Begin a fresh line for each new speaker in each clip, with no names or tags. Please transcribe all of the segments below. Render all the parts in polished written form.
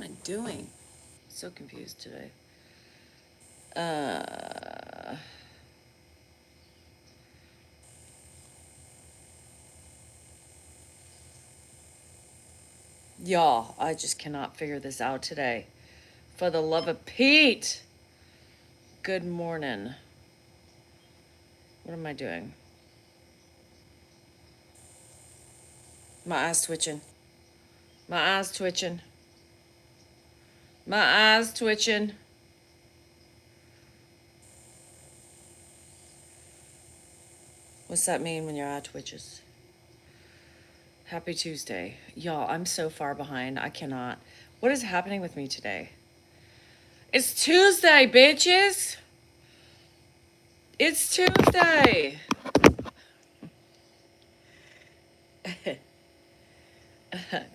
am I doing? So confused today. Y'all, I just cannot figure this out today. For the love of Pete. Good morning. What am I doing? My eyes twitching. My eyes twitching. My eyes twitching. What's that mean when your eye twitches? Happy Tuesday. Y'all, I'm so far behind. I cannot. What is happening with me today? It's Tuesday, bitches. It's Tuesday.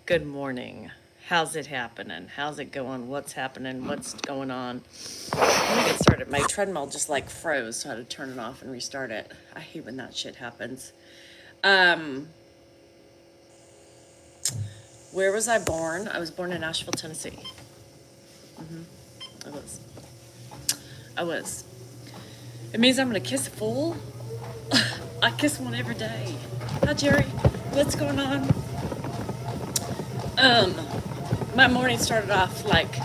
Good morning. How's it happening? How's it going? What's happening? What's going on? Let me get started. My treadmill just like froze, so I had to turn it off and restart it. I hate when that shit happens. Where was I born? I was born in Nashville, Tennessee. I was. It means I'm gonna kiss a fool. I kiss one every day. Hi, Jerry. What's going on? My morning started off like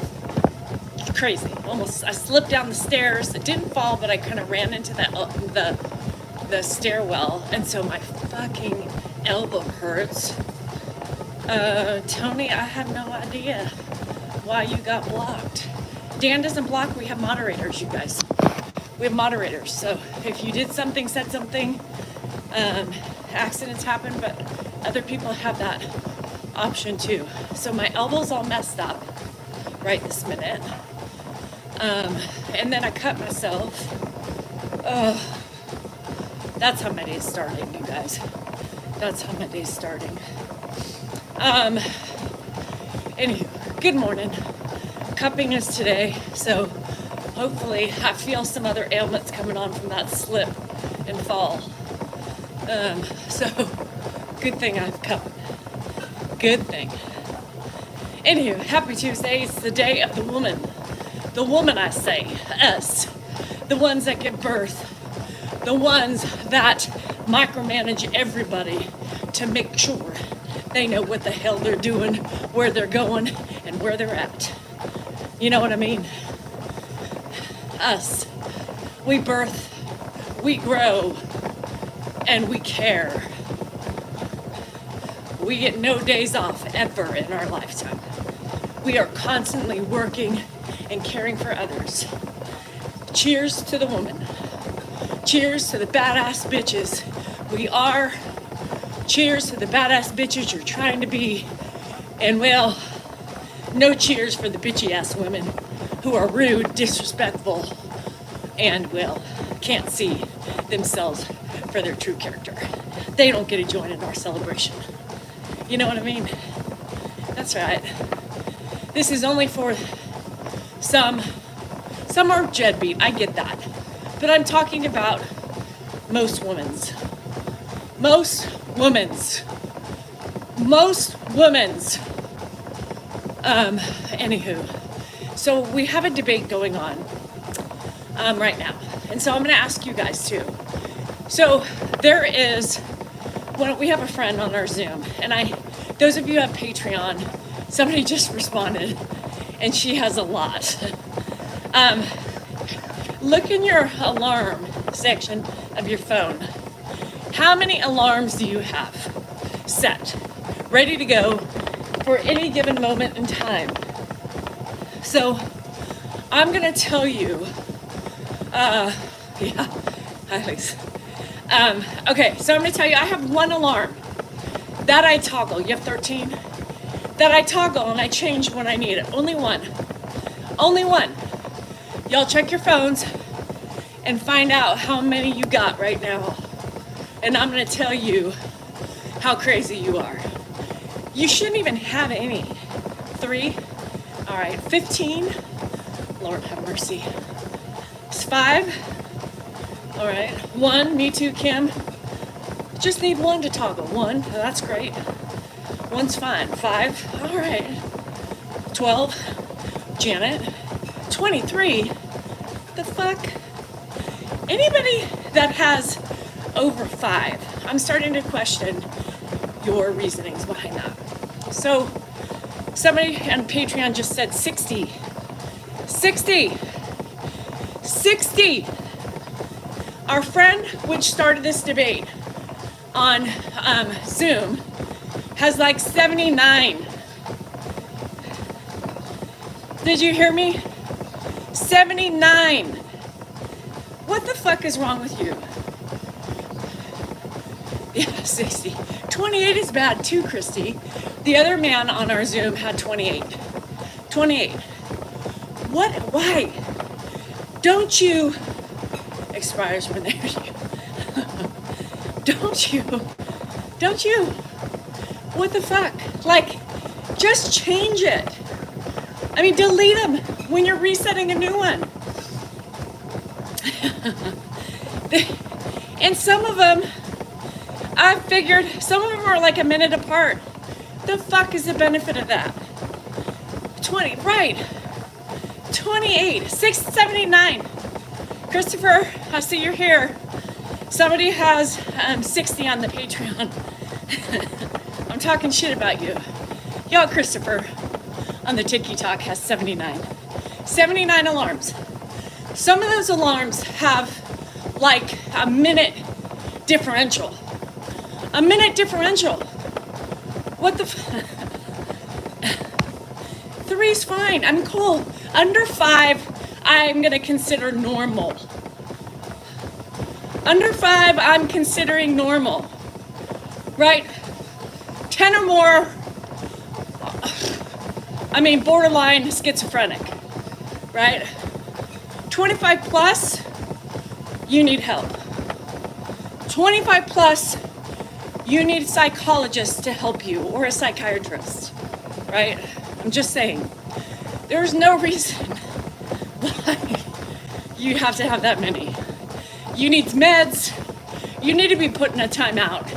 crazy. Almost, I slipped down the stairs. It didn't fall, but I kind of ran into the stairwell, and so my fucking elbow hurts. Tony, I have no idea why you got blocked. Dan doesn't block. We have moderators, you guys. We have moderators. So if you did something, said something, accidents happen, but other people have that option too. So my elbow's all messed up right this minute. And then I cut myself. That's how my day's starting, you guys. That's how my day's starting. Anywho, good morning. Cupping is today, so hopefully I feel some other ailments coming on from that slip and fall. So good thing I've cupped. Good thing. Anywho, happy Tuesday. It's the day of the woman. The woman, I say, us. The ones that give birth. The ones that micromanage everybody to make sure they know what the hell they're doing, where they're going, and where they're at. You know what I mean? Us. We birth, we grow, and we care. We get no days off ever in our lifetime. We are constantly working and caring for others. Cheers to the woman. Cheers to the badass bitches we are. Cheers to the badass bitches you're trying to be. And well, no cheers for the bitchy ass women who are rude, disrespectful, and well, can't see themselves for their true character. They don't get a join in our celebration. You know what I mean? That's right. This is only for some are deadbeat, I get that. But I'm talking about most women's. Anywho, so we have a debate going on right now. And so I'm gonna ask you guys too. So there is, we have a friend on our Zoom, and those of you who have Patreon, somebody just responded, and she has a lot. Look in your alarm section of your phone. How many alarms do you have set, ready to go for any given moment in time? So I'm gonna tell you, hi Lisa. Okay, so I'm gonna tell you, I have one alarm that I toggle. You have 13? That I toggle and I change when I need it. Only one. Only one. Y'all check your phones and find out how many you got right now. And I'm gonna tell you how crazy you are. You shouldn't even have any. 3, all right, 15, Lord have mercy. It's 5, all right, 1, me too, Kim. Just need 1 to toggle, 1, that's great. 1's fine, 5, all right. 12. Janet, 23. The fuck? Anybody that has over 5, I'm starting to question your reasonings behind that. So somebody on Patreon just said 60. 60. 60. Our friend, which started this debate on Zoom, has like 79. Did you hear me? 79. What the fuck is wrong with you? Yeah, 60. 28 is bad too, Christy. The other man on our Zoom had 28. 28. What? Why? Don't you... Expires when they're you. Don't you? What the fuck? Like, just change it. I mean, delete them when you're resetting a new one. And some of them, I figured, some of them are like a minute apart. The fuck is the benefit of that? 20, right. 28, 679. Christopher, I see you're here. Somebody has 60 on the Patreon. I'm talking shit about you. Yo, Christopher on the TikTok has 79. 79 alarms. Some of those alarms have like a minute differential. A minute differential. What the 3's fine. I'm cool. Under 5, I'm gonna consider normal. Under 5, I'm considering normal. Right? 10 or more, I mean, borderline schizophrenic. Right? 25 plus, you need help. 25 plus, you need a psychologist to help you, or a psychiatrist. Right? I'm just saying. There's no reason why you have to have that many. You need meds. You need to be put in a timeout.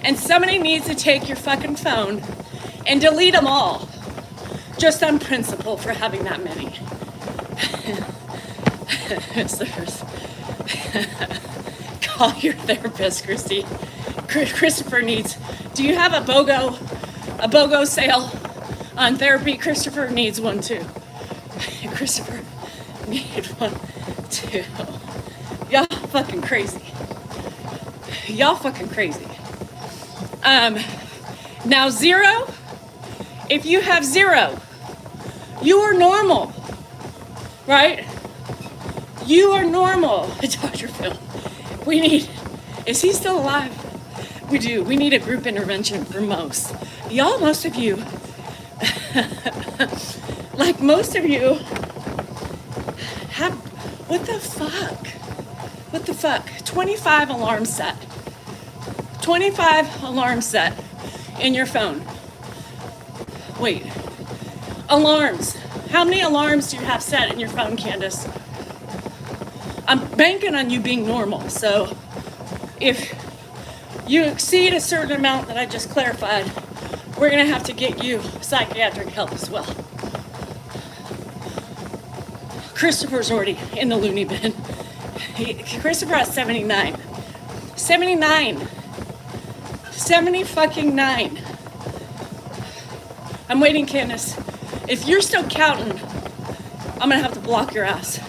And somebody needs to take your fucking phone and delete them all. Just on principle for having that many. Call your therapist, Christy. Christopher needs, do you have a BOGO sale on therapy? Christopher needs one too. Christopher need one too. Y'all fucking crazy. Y'all fucking crazy. Now 0, if you have 0, you are normal, right? You are normal. Dr. Phil, we need, is he still alive? We do. We need a group intervention for most. Y'all, most of you, like most of you have, what the fuck? What the fuck? 25 alarm set. 25 alarm set in your phone. Wait. Alarms. How many alarms do you have set in your phone, Candace? I'm banking on you being normal. So if you exceed a certain amount that I just clarified, we're going to have to get you psychiatric help as well. Christopher's already in the loony bin. Christopher has 79. 79. 70 fucking 9. I'm waiting, Candace. If you're still counting, I'm gonna have to block your ass.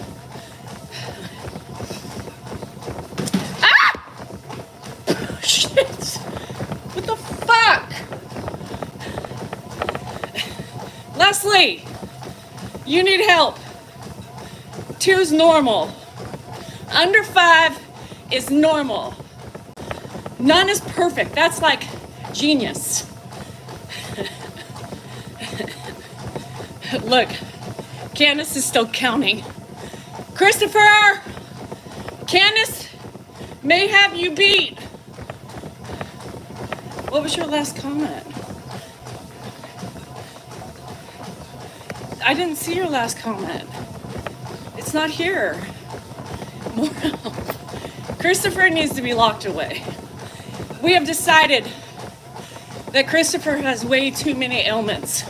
Ah! Shit! What the fuck? Leslie, you need help. 2's normal. Under 5 is normal. None is perfect. That's like genius. Look, Candace is still counting. Christopher! Candace may have you beat. What was your last comment? I didn't see your last comment. It's not here. More help. Christopher needs to be locked away. We have decided that Christopher has way too many ailments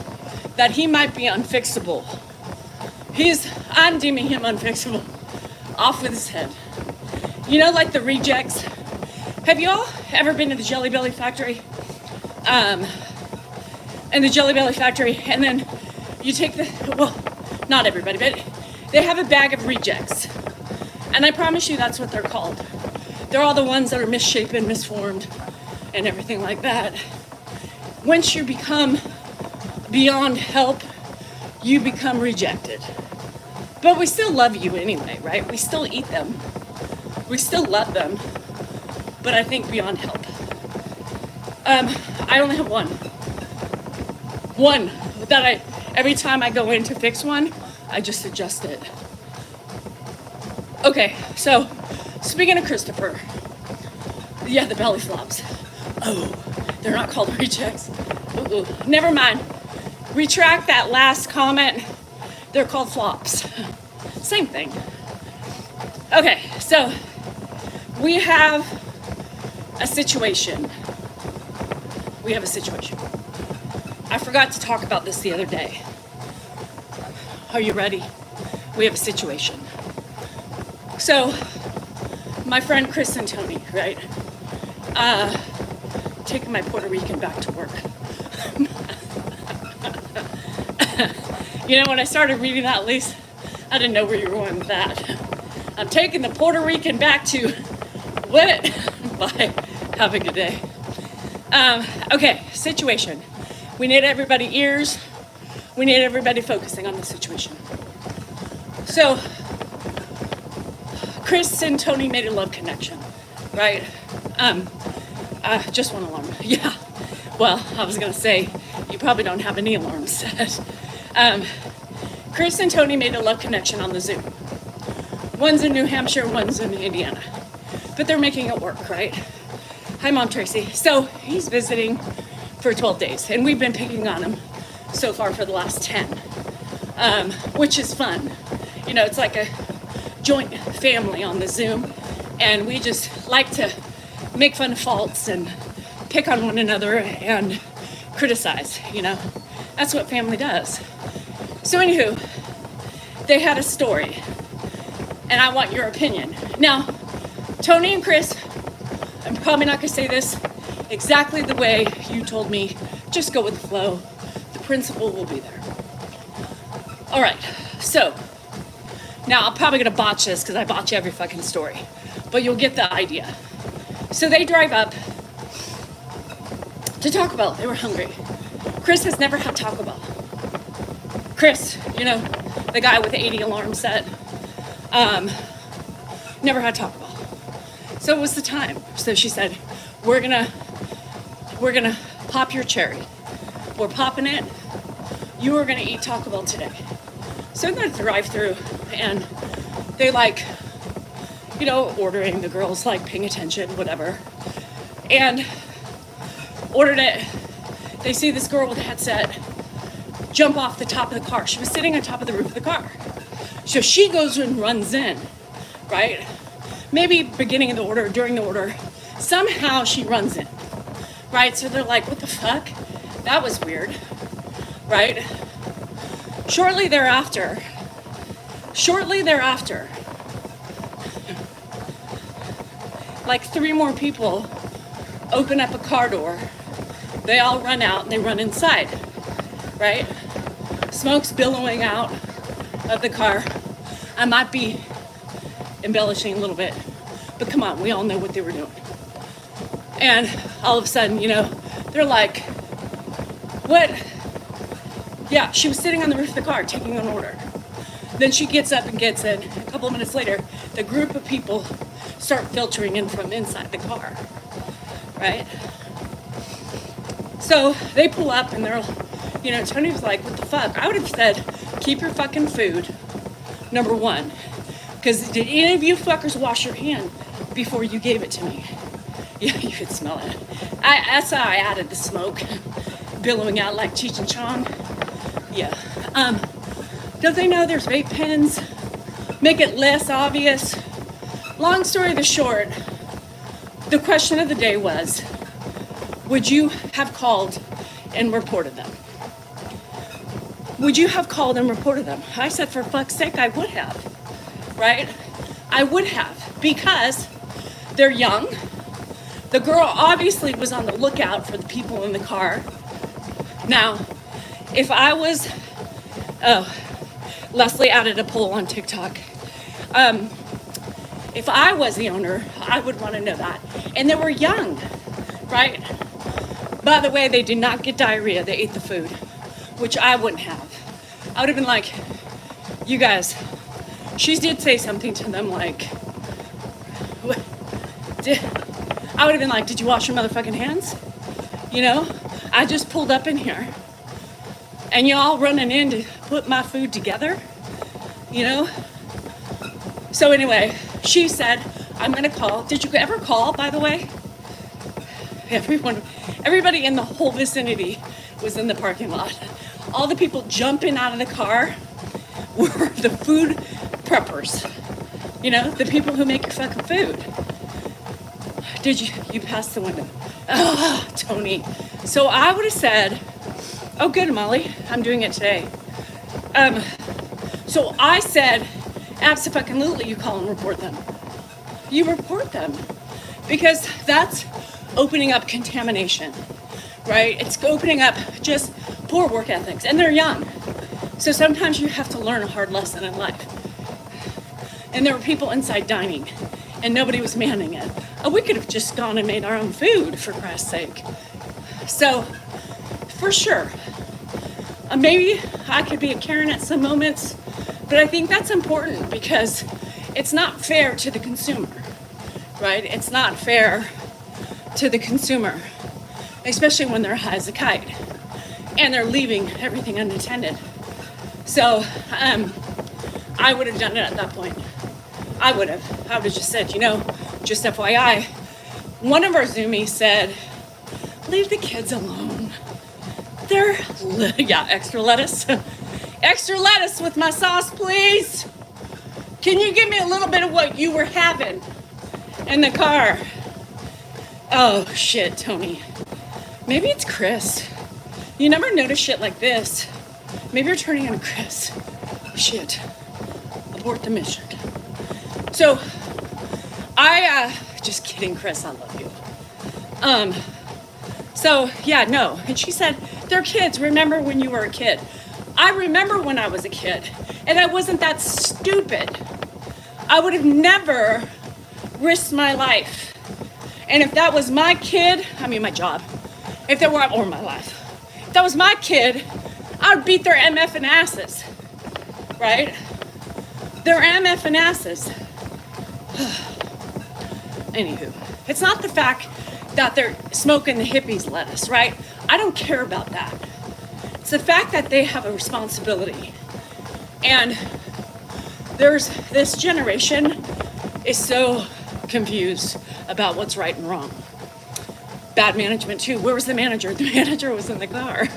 that he might be unfixable. I'm deeming him unfixable. Off with his head. You know, like the rejects. Have y'all ever been to the Jelly Belly factory? And the Jelly Belly factory, and then you take well, not everybody, but they have a bag of rejects. And I promise you that's what they're called. They're all the ones that are misshapen, misformed, and everything like that. Once you become beyond help, you become rejected. But we still love you anyway, right? We still eat them. We still love them. But I think beyond help. I only have one. One that every time I go in to fix one, I just adjust it. Okay, so speaking of Christopher, yeah, the belly flops. Oh, they're not called rejects. Ooh, never mind. Retract that last comment. They're called flops. Same thing. Okay, so we have a situation. I forgot to talk about this the other day. Are you ready? We have a situation. So, my friend Chris and Tony, right? Taking my Puerto Rican back to work. You know, when I started reading that, Lise, I didn't know where you were going with that. I'm taking the Puerto Rican back to win it. Bye. Have a good day. Okay, situation. We need everybody ears. We need everybody focusing on the situation. So, Chris and Tony made a love connection, right? Just one alarm. Yeah. Well, I was gonna say, you probably don't have any alarms set. Chris and Tony made a love connection on the Zoom. One's in New Hampshire, one's in Indiana. But they're making it work, right? Hi, Mom Tracy. So he's visiting for 12 days, and we've been picking on him so far for the last 10, which is fun. You know, it's like a joint family on the Zoom, and we just like to make fun of faults and pick on one another and criticize, you know. That's what family does. So anywho, they had a story, and I want your opinion. Now, Tony and Chris, I'm probably not gonna say this exactly the way you told me. Just go with the flow. The principal will be there. All right, so now I'm probably gonna botch this because I botch every fucking story, but you'll get the idea. So they drive up to Taco Bell. They were hungry. Chris has never had Taco Bell. Chris, you know, the guy with the 80 alarm set, never had Taco Bell. So it was the time. So she said, we're gonna pop your cherry. We're popping it. You are gonna eat Taco Bell today. So they're gonna drive through, and they like, you know, ordering. The girls like paying attention, whatever. And ordered it. They see this girl with a headset jump off the top of the car. She was sitting on top of the roof of the car. So she goes and runs in, right? Maybe beginning of the order, during the order, somehow she runs in, right? So they're like, what the fuck? That was weird, right? Shortly thereafter, like 3 more people open up a car door. They all run out and they run inside, right? Smoke's billowing out of the car. I might be embellishing a little bit, but come on, we all know what they were doing. And all of a sudden, you know, they're like, what? Yeah, she was sitting on the roof of the car taking an order. Then she gets up and gets in. A couple of minutes later, the group of people start filtering in from inside the car, right? So they pull up and they're, you know, Tony was like, what the fuck? I would have said, keep your fucking food, number one. Because did any of you fuckers wash your hand before you gave it to me? Yeah, you could smell it. That's how I added the smoke, billowing out like Cheech and Chong. Yeah. Don't they know there's vape pens? Make it less obvious. Long story the short, the question of the day was, would you have called and reported them? would you have called and reported them? I said, for fuck's sake, I would have, right? I would have, because they're young. The girl obviously was on the lookout for the people in the car. Now, if I was, Leslie added a poll on TikTok. If I was the owner, I would want to know that. And they were young, right? By the way, they did not get diarrhea. They ate the food, which I wouldn't have. I would have been like, you guys, she did say something to them like, I would have been like, did you wash your motherfucking hands? You know, I just pulled up in here and y'all running in to put my food together, you know? So anyway, she said, I'm gonna call. Did you ever call, by the way? Everybody in the whole vicinity was in the parking lot. All the people jumping out of the car were the food preppers. You know, the people who make your fucking food. Did you passed the window? Oh, Tony. So I would have said, oh good, Molly, I'm doing it today. So I said, absolutely, you call and report them. You report them. Because that's opening up contamination, right? It's opening up just poor work ethics. And they're young. So sometimes you have to learn a hard lesson in life. And there were people inside dining, and nobody was manning it. Oh, we could have just gone and made our own food, for Christ's sake. So, for sure, maybe I could be a Karen at some moments, but I think that's important because it's not fair to the consumer, right? It's not fair to the consumer, especially when they're high as a kite and they're leaving everything unattended. So, I would have done it at that point. I would have just said, you know, just FYI, one of our Zoomies said, leave the kids alone. They're, yeah, extra lettuce. Extra lettuce with my sauce, please. Can you give me a little bit of what you were having in the car? Oh, shit, Tony. Maybe it's Chris. You never notice shit like this. Maybe you're turning into Chris. Shit. Abort the mission. So, just kidding, Chris, I love you. So, yeah, no. And she said, they're kids. Remember when you were a kid? I remember when I was a kid, and I wasn't that stupid. I would have never risked my life. And if that was my kid, my job, or my life, if that was my kid, I would beat their MFing asses, right? Their MFing asses. Anywho, it's not the fact that they're smoking the hippies lettuce, right? I don't care about that. It's the fact that they have a responsibility. And there's this generation is so confused about what's right and wrong. Bad management too. Where was the manager? The manager was in the car.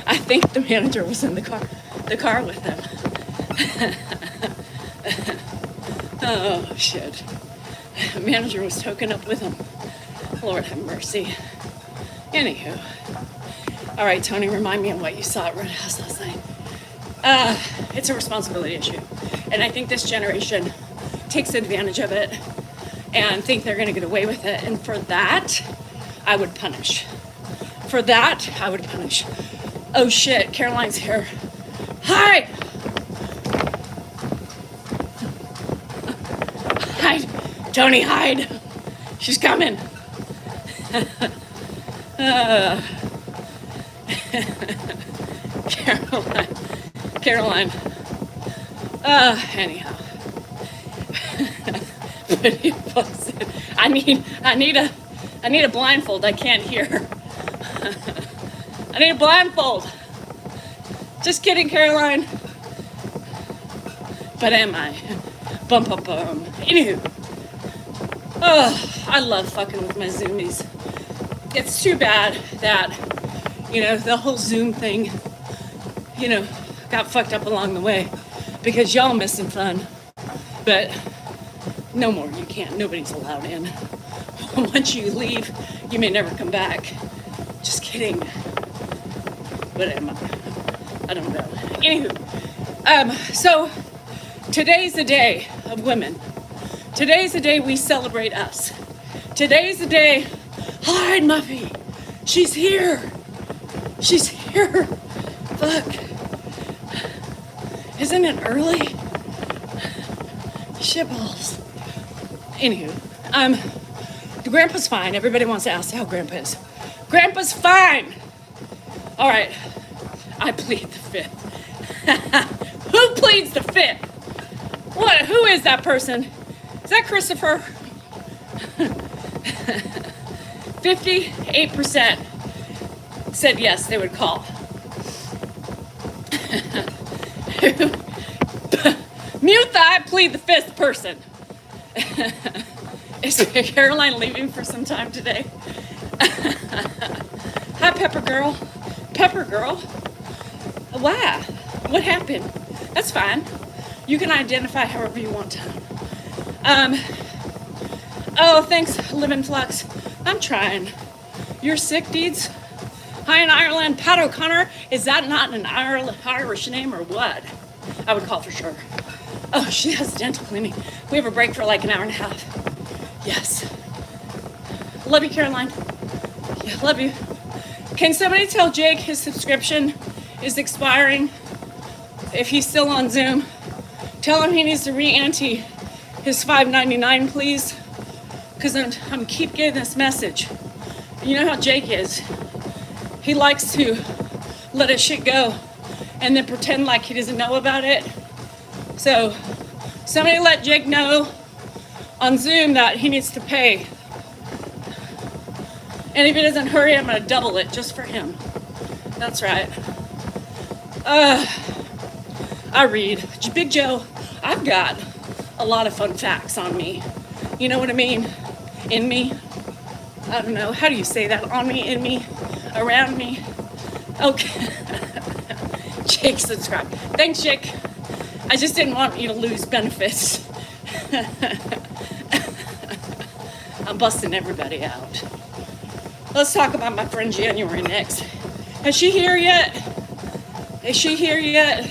I think the manager was in the car with them. Oh shit. The manager was token up with him. Lord have mercy. Anywho. All right, Tony, remind me of what you saw at Red House last night. It's a responsibility issue. And I think this generation takes advantage of it and think they're gonna get away with it. And for that, I would punish. For that, I would punish. Oh shit, Caroline's here. Hide! Hide! Tony, hide! She's coming! Caroline. Anyhow. I need a blindfold. I can't hear. I need a blindfold. Just kidding, Caroline. But am I? Bum, bum, bum. Anywho. Oh, I love fucking with my Zoomies. It's too bad that, the whole Zoom thing, got fucked up along the way because y'all missing fun. But no more, you can't. Nobody's allowed in. Once you leave, you may never come back. Just kidding. But am I? I don't know. Anywho, so today's the day of women. Today's the day we celebrate us. Today's the day, hi Muffy, she's here. She's here. Fuck. Isn't it early? Shitballs. Anywho, the grandpa's fine. Everybody wants to ask how grandpa is. Grandpa's fine. All right, I plead the fifth. Who pleads the fifth? What? Who is that person? Is that Christopher? 58% said yes, they would call. Mute the I plead the fifth person. Is Caroline leaving for some time today? Hi, Pepper Girl. Pepper Girl? Wow. What happened? That's fine. You can identify however you want to. Oh, thanks, Live in Flux. I'm trying. You're sick, Deeds? Hi in Ireland. Pat O'Connor. Is that not an Irish name or what? I would call for sure. Oh, she has dental cleaning. We have a break for like an hour and a half. Yes. Love you, Caroline. Yeah, love you. Can somebody tell Jake his subscription is expiring? If he's still on Zoom, tell him he needs to re-ante his $5.99, please. Because I'm keep getting this message. You know how Jake is. He likes to let his shit go and then pretend like he doesn't know about it. So somebody let Jake know on Zoom that he needs to pay. And if he doesn't hurry, I'm gonna double it just for him. That's right. I read. Big Joe, I've got a lot of fun facts on me. You know what I mean? In me. I don't know. How do you say that? On me, in me, around me. Okay. Jake subscribed. Thanks, Jake. I just didn't want you to lose benefits. I'm busting everybody out. Let's talk about my friend January next. Is she here yet? Is she here yet?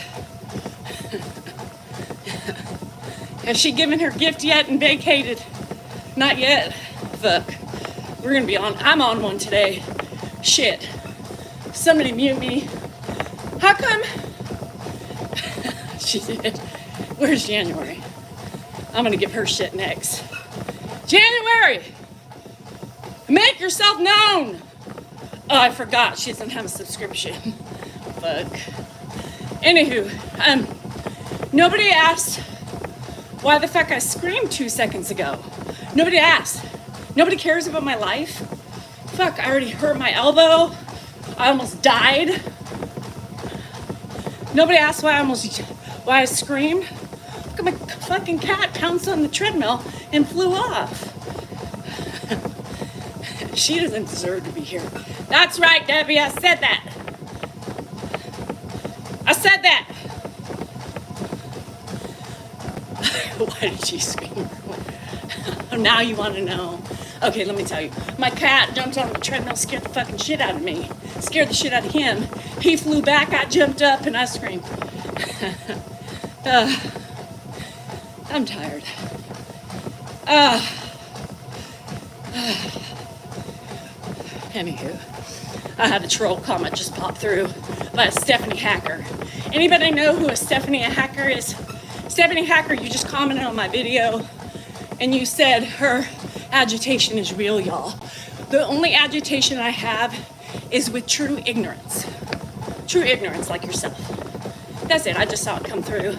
Has she given her gift yet and vacated? Not yet. Fuck. We're gonna be on. I'm on one today. Shit. Somebody mute me. How come? She did. Where's January? I'm gonna give her shit next. January! Make yourself known! Oh, I forgot. She doesn't have a subscription. Fuck. Anywho, nobody asked why the fuck I screamed 2 seconds ago. Nobody asked. Nobody cares about my life. Fuck, I already hurt my elbow. I almost died. Nobody asked why I screamed. Look at my fucking cat pounced on the treadmill and flew off. She doesn't deserve to be here. That's right, Debbie, I said that. I said that. Why did she scream? Now you want to know. Okay, let me tell you. My cat jumped on the treadmill, scared the fucking shit out of me. Scared the shit out of him. He flew back, I jumped up, and I screamed. I'm tired. Anywho, I had a troll comment just pop through by a Stephanie Hacker. Anybody know who a Stephanie Hacker is? Stephanie Hacker, you just commented on my video and you said her agitation is real, y'all. The only agitation I have is with true ignorance. True ignorance like yourself. That's it, I just saw it come through.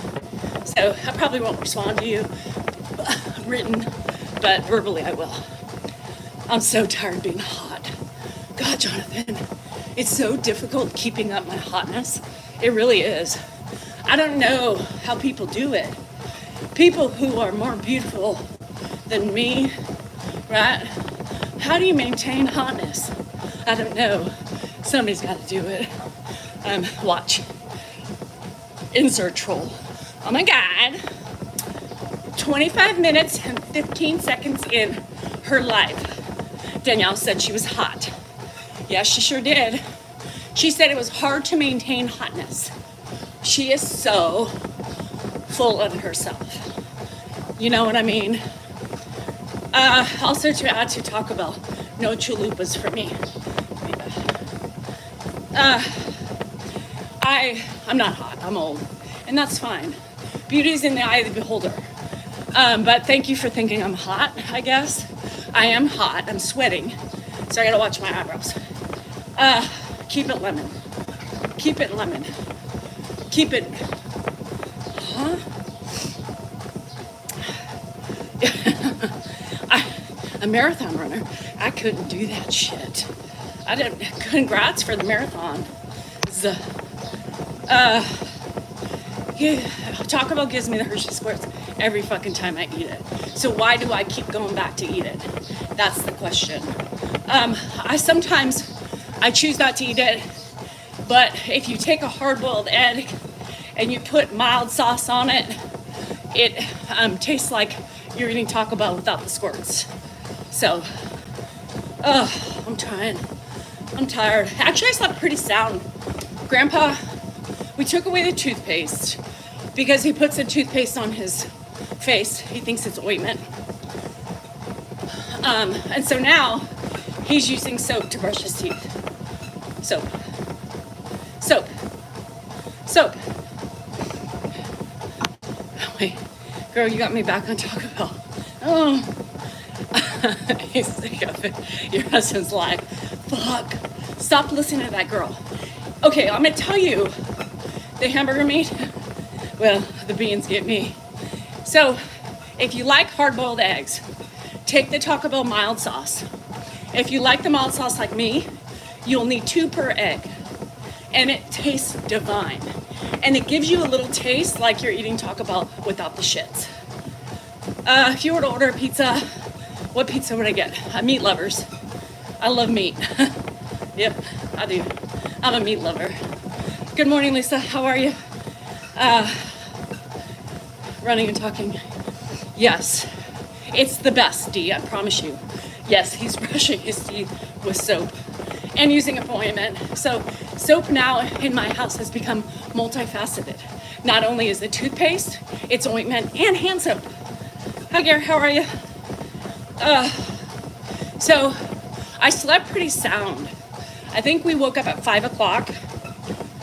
So I probably won't respond to you written, but verbally I will. I'm so tired of being hot. God, Jonathan, it's so difficult keeping up my hotness. It really is. I don't know how people do it. People who are more beautiful than me, right? How do you maintain hotness? I don't know. Somebody's got to do it. Watch. Insert troll. Oh my God. 25 minutes and 15 seconds in her life, Danielle said she was hot. Yes, she sure did. She said it was hard to maintain hotness. she is so full of herself. You know what I mean? Also to add to Taco Bell, no chalupas for me. I'm not hot, I'm old, and that's fine. Beauty's in the eye of the beholder. But thank you for thinking I'm hot, I guess. I am hot, I'm sweating, so I gotta watch my eyebrows. Keep it lemon. Keep it lemon. Keep it, huh? A marathon runner, I couldn't do that shit. Congrats for the marathon. Taco Bell gives me the Hershey Squares every fucking time I eat it. So why do I keep going back to eat it? That's the question. I choose not to eat it, but if you take a hard-boiled egg and you put mild sauce on it, it tastes like you're eating Taco Bell without the squirts. So, I'm tired. Actually, I slept pretty sound. Grandpa, we took away the toothpaste because he puts the toothpaste on his face. He thinks it's ointment. And so now he's using soap to brush his teeth. Soap. Wait, girl, you got me back on Taco Bell. Oh. He's sick of it. Your husband's like, fuck, stop listening to that girl. Okay, I'm gonna tell you, the hamburger meat, well, the beans get me. So, if you like hard-boiled eggs, take the Taco Bell mild sauce. If you like the mild sauce like me, you'll need 2 per egg. And it tastes divine. And it gives you a little taste like you're eating Taco Bell without the shits. If you were to order a pizza, what pizza would I get? Meat lovers. I love meat. Yep, I do. I'm a meat lover. Good morning, Lisa. How are you? Running and talking. Yes, it's the best, Dee, I promise you. Yes, he's brushing his teeth with soap and using a ointment. So soap now in my house has become multifaceted. Not only is it toothpaste, it's ointment and hand soap. Hi, Gary, how are you? So I slept pretty sound. I think we woke up at 5 o'clock.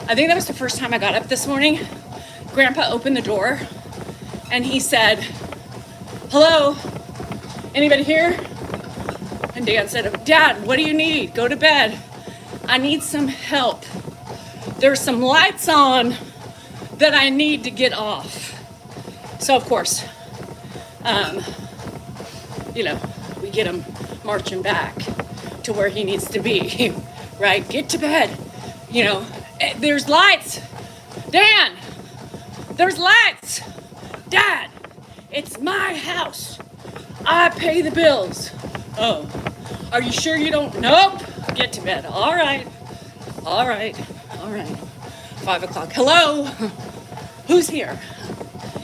I think that was the first time I got up this morning. Grandpa opened the door and he said, hello, anybody here? And Dan said, Dad, what do you need? Go to bed. I need some help. There's some lights on that I need to get off. So of course, we get him marching back to where he needs to be, right? Get to bed. There's lights. Dan, there's lights. Dad, it's my house. I pay the bills. Oh, are you sure you don't? Nope. Get to bed. All right. 5 o'clock. Hello? Who's here?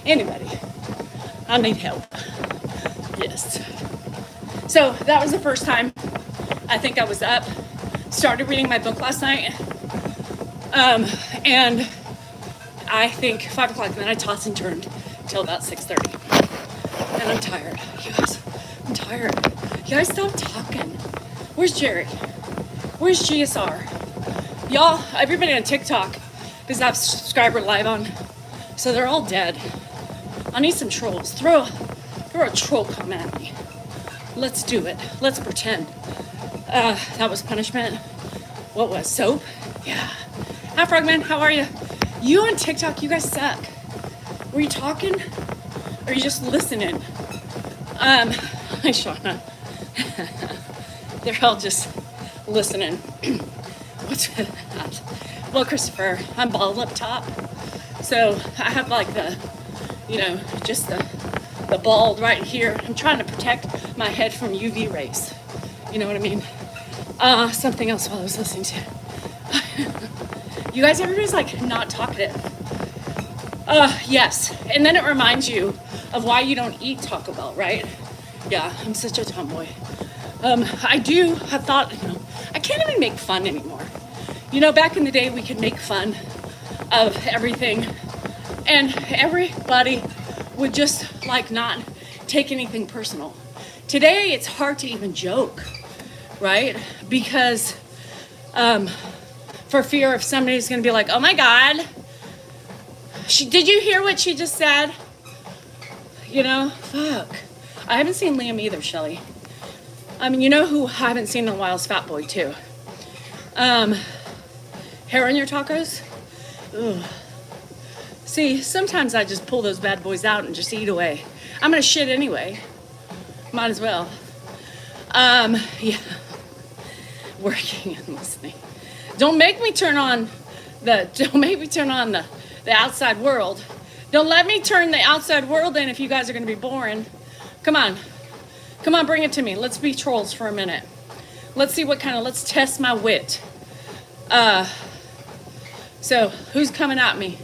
Anybody? I need help. Yes. So that was the first time I think I was up. Started reading my book last night. And I think 5 o'clock, and then I tossed and turned till about 6:30. And I'm tired. You guys, I'm tired. You guys stop talking. Where's Jerry? Where's GSR? Y'all, everybody on TikTok does have subscriber live on. So they're all dead. I need some trolls. Throw a troll comment at me. Let's do it. Let's pretend. That was punishment. What was soap? Yeah. Hi, Frogman. How are you? You on TikTok, you guys suck. Were you talking? Or are you just listening? Hi, Shauna. They're all just listening. What's that? Well, Christopher, I'm bald up top. So I have like just the bald right here. I'm trying to protect my head from UV rays. You know what I mean? Something else while I was listening to. You guys, everybody's like not talkative. Yes. And then it reminds you of why you don't eat Taco Bell, right? Yeah, I'm such a tomboy. I have thought, I can't even make fun anymore. Back in the day we could make fun of everything, and everybody would just like not take anything personal. Today it's hard to even joke, right? Because for fear of somebody's gonna be like, oh my God, did you hear what she just said? You know, fuck. I haven't seen Liam either, Shelly. I mean, you know who I haven't seen in a while is Fat Boy too. Hair on your tacos? Ugh. See, sometimes I just pull those bad boys out and just eat away. I'm gonna shit anyway. Might as well. Yeah. Working and listening. Don't make me turn on the outside world. Don't let me turn the outside world in if you guys are gonna be boring. Come on, bring it to me. Let's be trolls for a minute. Let's see let's test my wit. So who's coming at me?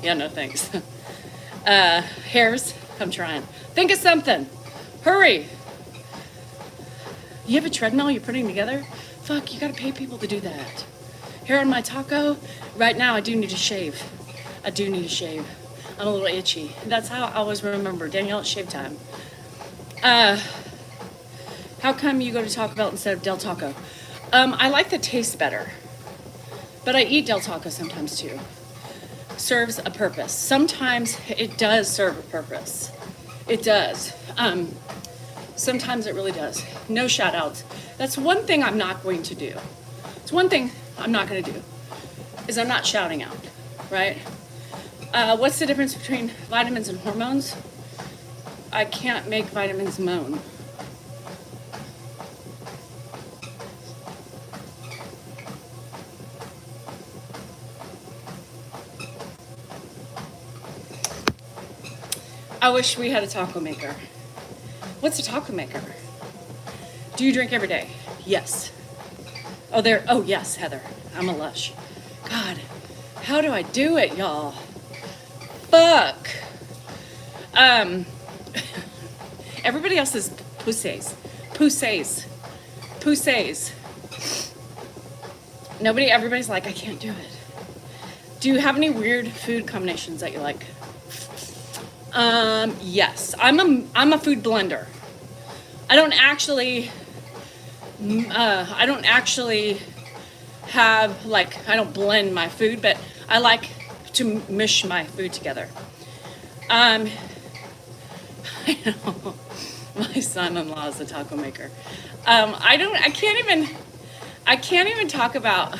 Yeah, no thanks. Hairs, I'm trying. Think of something. Hurry. You have a treadmill you're putting together? Fuck, you gotta pay people to do that. Hair on my taco? Right now I do need to shave. I'm a little itchy. That's how I always remember. Danielle, it's shave time. How come you go to Taco Bell instead of Del Taco? I like the taste better. But I eat Del Taco sometimes too. Serves a purpose. Sometimes it does serve a purpose. It does. Sometimes it really does. No shout outs. That's one thing I'm not going to do. It's one thing I'm not going to do is I'm not shouting out, right? What's the difference between vitamins and hormones? I can't make vitamins moan. I wish we had a taco maker. What's a taco maker? Do you drink every day? Yes. Oh yes, Heather. I'm a lush. God, how do I do it, y'all? Fuck. Everybody else is pussies. Everybody's like, I can't do it. Do you have any weird food combinations that you like? Yes. I'm a food blender. I don't actually I don't blend my food, but I like to mush my food together. I know. My son-in-law is a taco maker. I can't even talk about,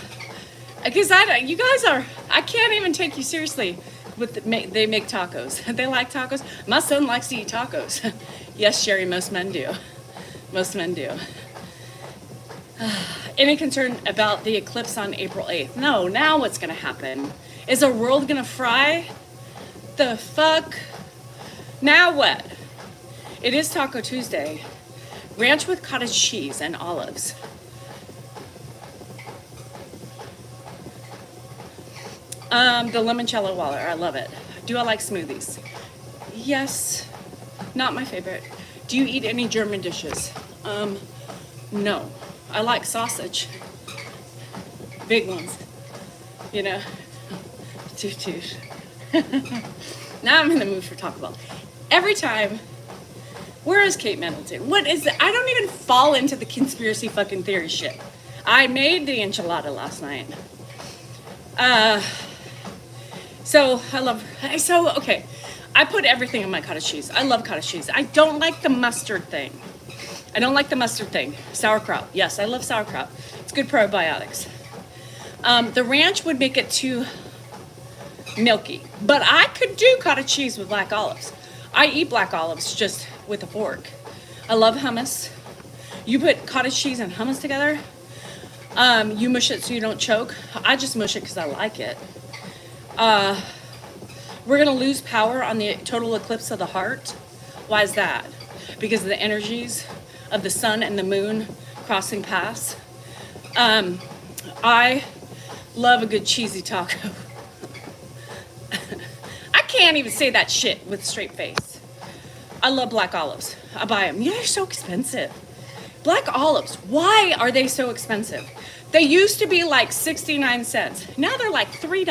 because I can't even take you seriously they make tacos. They like tacos. My son likes to eat tacos. Yes, Sherry, most men do. Any concern about the eclipse on April 8th? No, now what's gonna happen? Is the world gonna fry? The fuck? Now what? It is Taco Tuesday. Ranch with cottage cheese and olives. The limoncello water, I love it. Do I like smoothies? Yes, not my favorite. Do you eat any German dishes? No. I like sausage. Big ones. You know, toot. Now I'm in the mood for Taco Bell. Every time, where is Kate Middleton? What is it? I don't even fall into the conspiracy fucking theory shit. I made the enchilada last night. Okay. I put everything in my cottage cheese. I love cottage cheese. I don't like the mustard thing. Sauerkraut. Yes, I love sauerkraut. It's good probiotics. The ranch would make it too milky. But I could do cottage cheese with black olives. I eat black olives just with a fork. I love hummus. You put cottage cheese and hummus together. You mush it so you don't choke. I just mush it because I like it. We're going to lose power on the total eclipse of the heart. Why is that? Because of the energies of the sun and the moon crossing paths. I love a good cheesy taco. I can't even say that shit with a straight face. I love black olives. I buy them. Yeah, they're so expensive. Black olives, why are they so expensive? They used to be like 69 cents. Now they're like $3.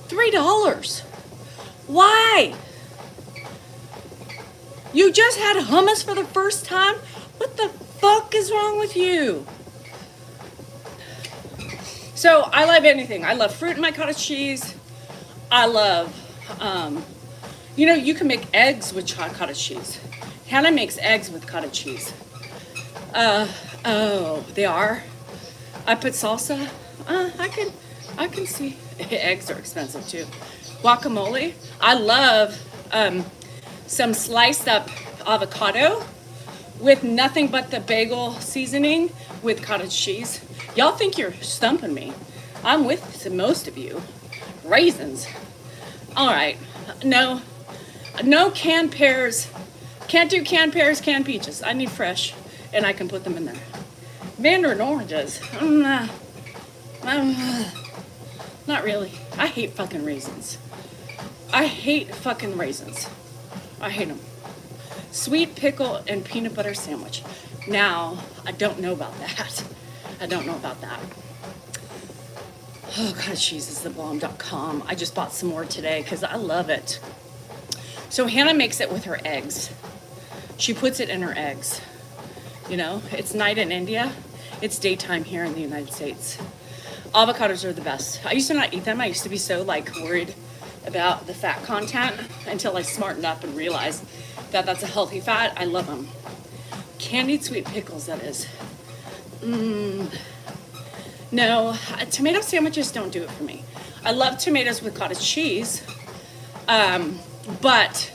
$3. Why? You just had hummus for the first time? What the fuck is wrong with you? So I love anything. I love fruit in my cottage cheese. I love, you can make eggs with cottage cheese. Hannah makes eggs with cottage cheese. They are? I put salsa. I can see. Eggs are expensive too. Guacamole. I love some sliced up avocado with nothing but the bagel seasoning with cottage cheese. Y'all think you're stumping me. I'm with most of you. Raisins. All right. No canned pears. Can't do canned pears, canned peaches. I need fresh, and I can put them in there. Mandarin oranges. Not really. I hate fucking raisins. I hate fucking raisins. I hate them. Sweet pickle and peanut butter sandwich. Now, I don't know about that. I don't know about that. Oh, cottage cheese is thebomb.com. I just bought some more today because I love it. So Hannah makes it with her eggs. She puts it in her eggs. It's night in India. It's daytime here in the United States. Avocados are the best. I used to not eat them. I used to be so worried about the fat content until I smartened up and realized that that's a healthy fat. I love them. Candied sweet pickles, that is. No, tomato sandwiches don't do it for me. I love tomatoes with cottage cheese, but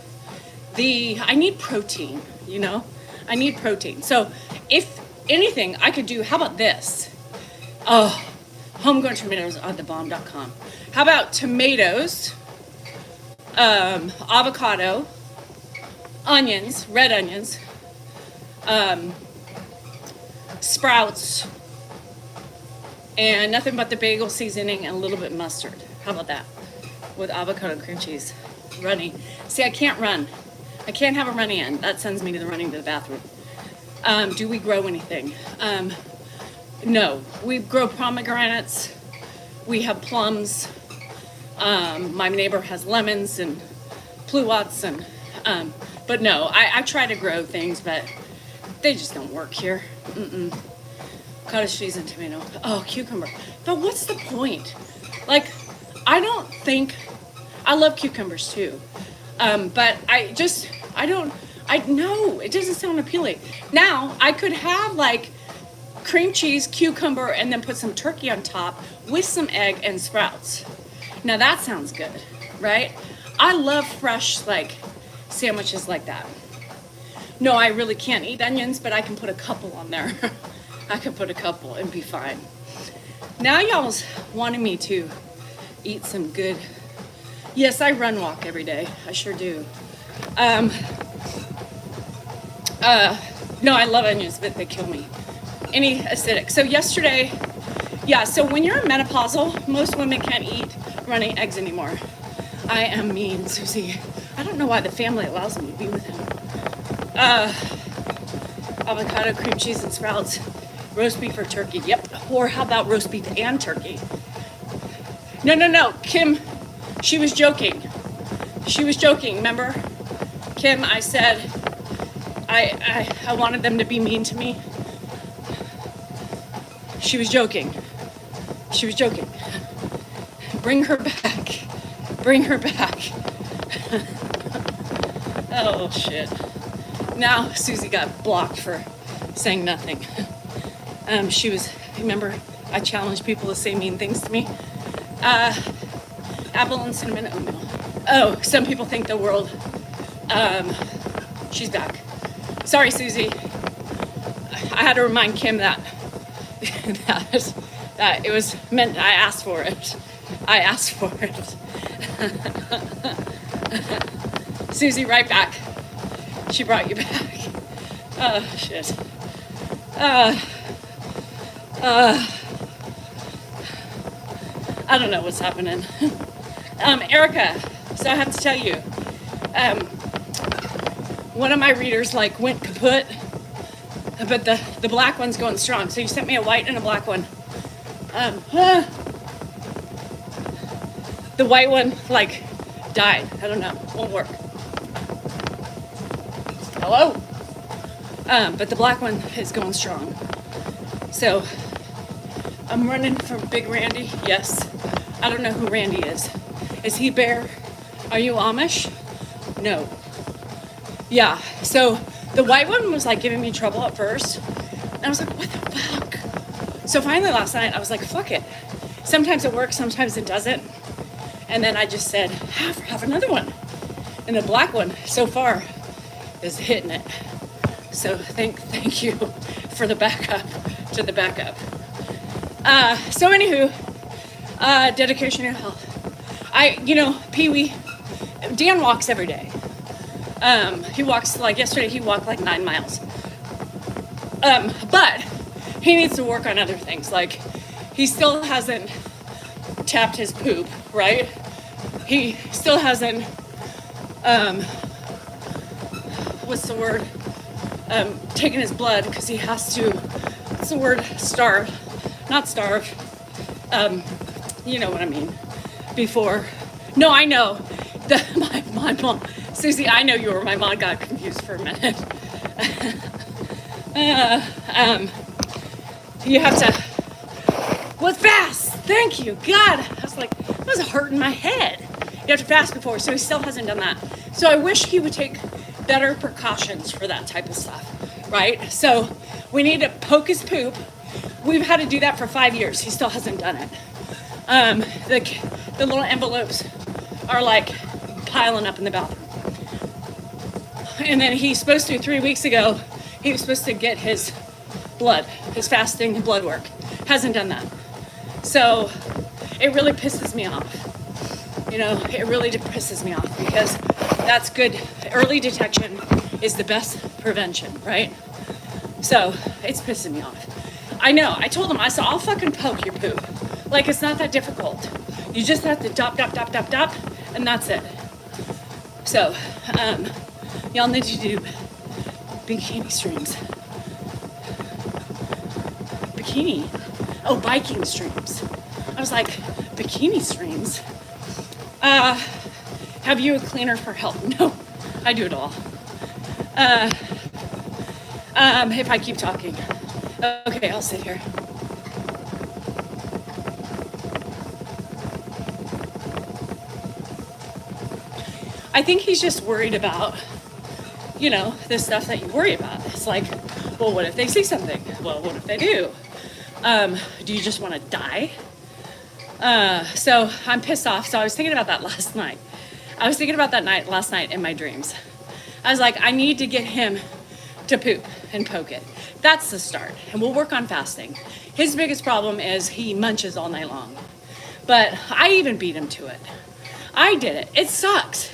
I need protein, I need protein. So if anything, I could do, how about this? Oh, homegrown tomatoes on thebomb.com. How about tomatoes, avocado, onions, red onions, sprouts, and nothing but the bagel seasoning and a little bit mustard. How about that? With avocado and cream cheese. Running. See, I can't run. I can't have a running end. That sends me to the running to the bathroom. Do we grow anything? No. We grow pomegranates. We have plums. My neighbor has lemons and pluots and but no, I try to grow things, but they just don't work here. Cottage cheese and tomato. Oh, cucumber. But what's the point? I don't think, I love cucumbers too. But no, it doesn't sound appealing. Now, I could have cream cheese, cucumber, and then put some turkey on top with some egg and sprouts. Now that sounds good, right? I love fresh, sandwiches like that. No, I really can't eat onions, but I can put a couple on there. I can put a couple and be fine. Now y'all's wanting me to eat some good. Yes, I run walk every day. I sure do. No, I love onions, but they kill me. Any acidic. So yesterday, so when you're menopausal, most women can't eat running eggs anymore. I am mean, Susie. I don't know why the family allows me to be with him. Avocado, cream cheese, and sprouts. Roast beef or turkey. Yep. Or how about roast beef and turkey? No. Kim, she was joking. Remember? Kim, I said I wanted them to be mean to me. She was joking. Bring her back. Oh, shit. Now Susie got blocked for saying nothing. Remember, I challenged people to say mean things to me. Apple and cinnamon oatmeal. Oh, some people think the world. She's back. Sorry, Susie. I had to remind Kim that it was meant. I asked for it. Susie, right back. She brought you back. Oh, shit. I don't know what's happening. Erica, so I have to tell you, one of my readers went kaput but the black one's going strong. So you sent me a white and a black one. The white one like died. I don't know. Won't work. Hello? But the black one is going strong. So I'm running from Big Randy. Yes. I don't know who Randy is. Is he bear? Are you Amish? No. Yeah. So the white one was like giving me trouble at first. And I was like, what the fuck? So finally last night I was like, fuck it. Sometimes it works, sometimes it doesn't. And then I just said, have another one. And the black one so far is hitting it. So thank you for the backup to the backup. So anywho, dedication to health. Pee-wee, Dan walks every day. He walks, like yesterday, he walked like 9 miles. But he needs to work on other things. Like, he still hasn't tapped his poop, right? He still hasn't, taken his blood, because he has to, what's the word, starve. Not starve. You know what I mean. Before. No, I know. My mom. Susie, I know you were. My mom got confused for a minute. You have to. What fast? Thank you. God. I was like, that was hurting my head. You have to fast before, so he still hasn't done that. So I wish he would take better precautions for that type of stuff, right? So we need to poke his poop. We've had to do that for 5 years. He still hasn't done it. The little envelopes are like piling up in the bathroom. And then he's supposed to, 3 weeks ago, he was supposed to get his blood, his fasting blood work. Hasn't done that. So it really pisses me off. You know, it really pisses me off, because that's good. Early detection is the best prevention, right? So it's pissing me off. I know. I told him, I said, I'll fucking poke your poop. Like, it's not that difficult. You just have to dop, and that's it. So, y'all need to do bikini streams. Bikini? Oh, biking streams. I was like, bikini streams? Have you a cleaner for help? No, I do it all. If I keep talking. Okay, I'll sit here. I think he's just worried about, the stuff that you worry about. It's like, well, what if they see something? Well, what if they do? Do you just want to die? So I'm pissed off. So I was thinking about that last night. Last night in my dreams. I was like, I need to get him to poop and poke it. That's the start. And we'll work on fasting. His biggest problem is he munches all night long. But I even beat him to it. I did it. It sucks.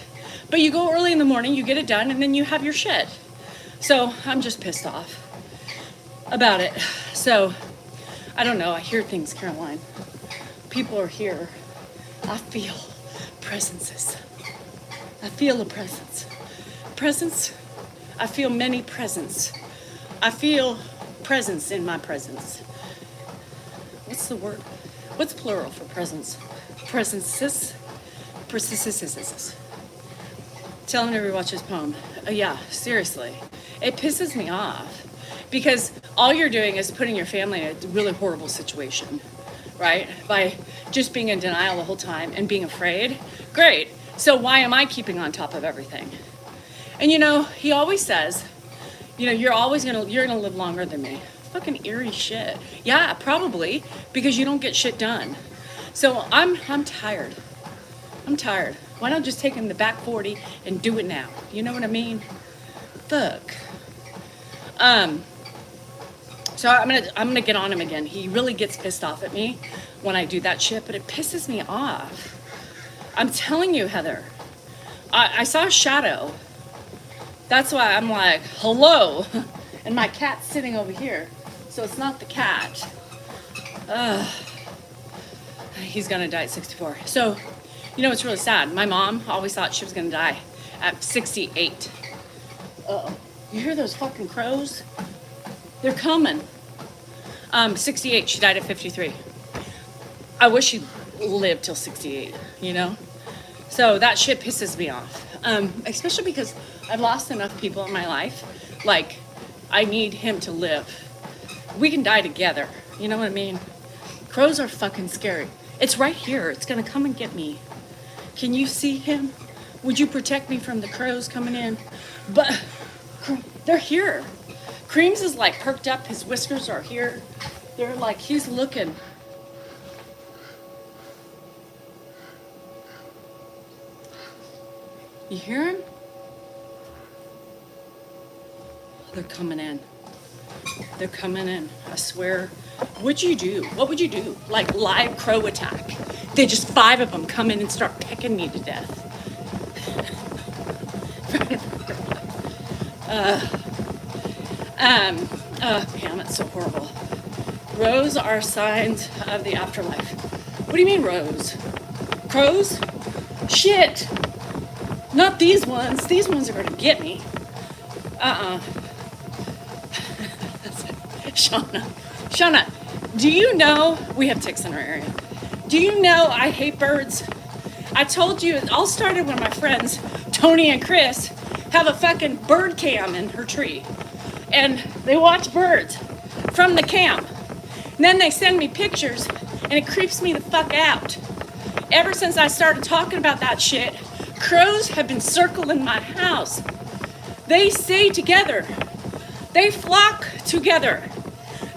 But you go early in the morning, you get it done, and then you have your shit. So I'm just pissed off about it. So I don't know. I hear things, Caroline. People are here. I feel presences. I feel a presence. Presence. I feel many presents. I feel presence in my presence. What's the word? What's plural for presence? Presences. Presences. Telling her to watch his poem. Yeah, seriously. It pisses me off. Because all you're doing is putting your family in a really horrible situation. Right? By just being in denial the whole time and being afraid. Great. So why am I keeping on top of everything? And he always says, you're gonna live longer than me. Fucking eerie shit. Yeah, probably, because you don't get shit done. So I'm tired. I'm tired. Why not just take him the back 40 and do it now? You know what I mean? Fuck. So I'm gonna get on him again. He really gets pissed off at me when I do that shit, but it pisses me off. I'm telling you, Heather. I saw a shadow. That's why I'm like, hello. And my cat's sitting over here. So it's not the cat. He's gonna die at 64. So, it's really sad. My mom always thought she was gonna die at 68. Uh-oh. You hear those fucking crows? They're coming. 68, she died at 53. I wish she lived till 68, you know? So that shit pisses me off. Especially because I've lost enough people in my life. Like, I need him to live. We can die together. You know what I mean? Crows are fucking scary. It's right here. It's gonna come and get me. Can you see him? Would you protect me from the crows coming in? But they're here. Creams is like perked up. His whiskers are here. They're like, he's looking. You hear him? They're coming in. They're coming in. I swear. What'd you do? What would you do? Like live crow attack. They just 5 of them come in and start pecking me to death. Damn, it's so horrible. Rows are signs of the afterlife. What do you mean rows? Crows? Shit. Not these ones. These ones are gonna get me. Shauna, do you know we have ticks in our area? Do you know I hate birds? I told you it all started when my friends Tony and Chris have a fucking bird cam in her tree, and they watch birds from the cam. And then they send me pictures, and it creeps me the fuck out. Ever since I started talking about that shit, crows have been circling my house. They stay together. They flock together.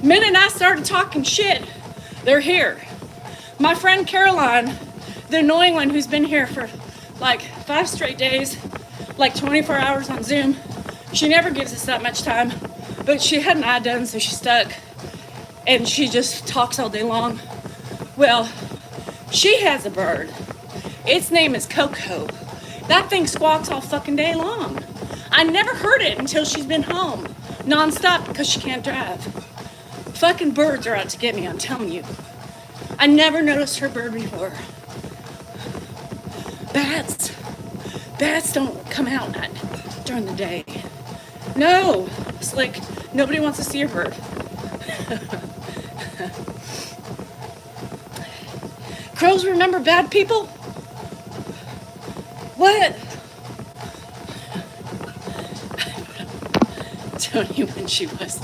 The minute I started talking shit, they're here. My friend Caroline, the annoying one who's been here for like 5 straight days, like 24 hours on Zoom, she never gives us that much time, but she had an eye done, so she's stuck, and she just talks all day long. Well, she has a bird. Its name is Coco. That thing squawks all fucking day long. I never heard it until she's been home, nonstop, because she can't drive. Fucking birds are out to get me, I'm telling you. I never noticed her bird before. Bats don't come out during the day. No, it's like nobody wants to see your bird. Crows remember bad people? What? Tony, when she was,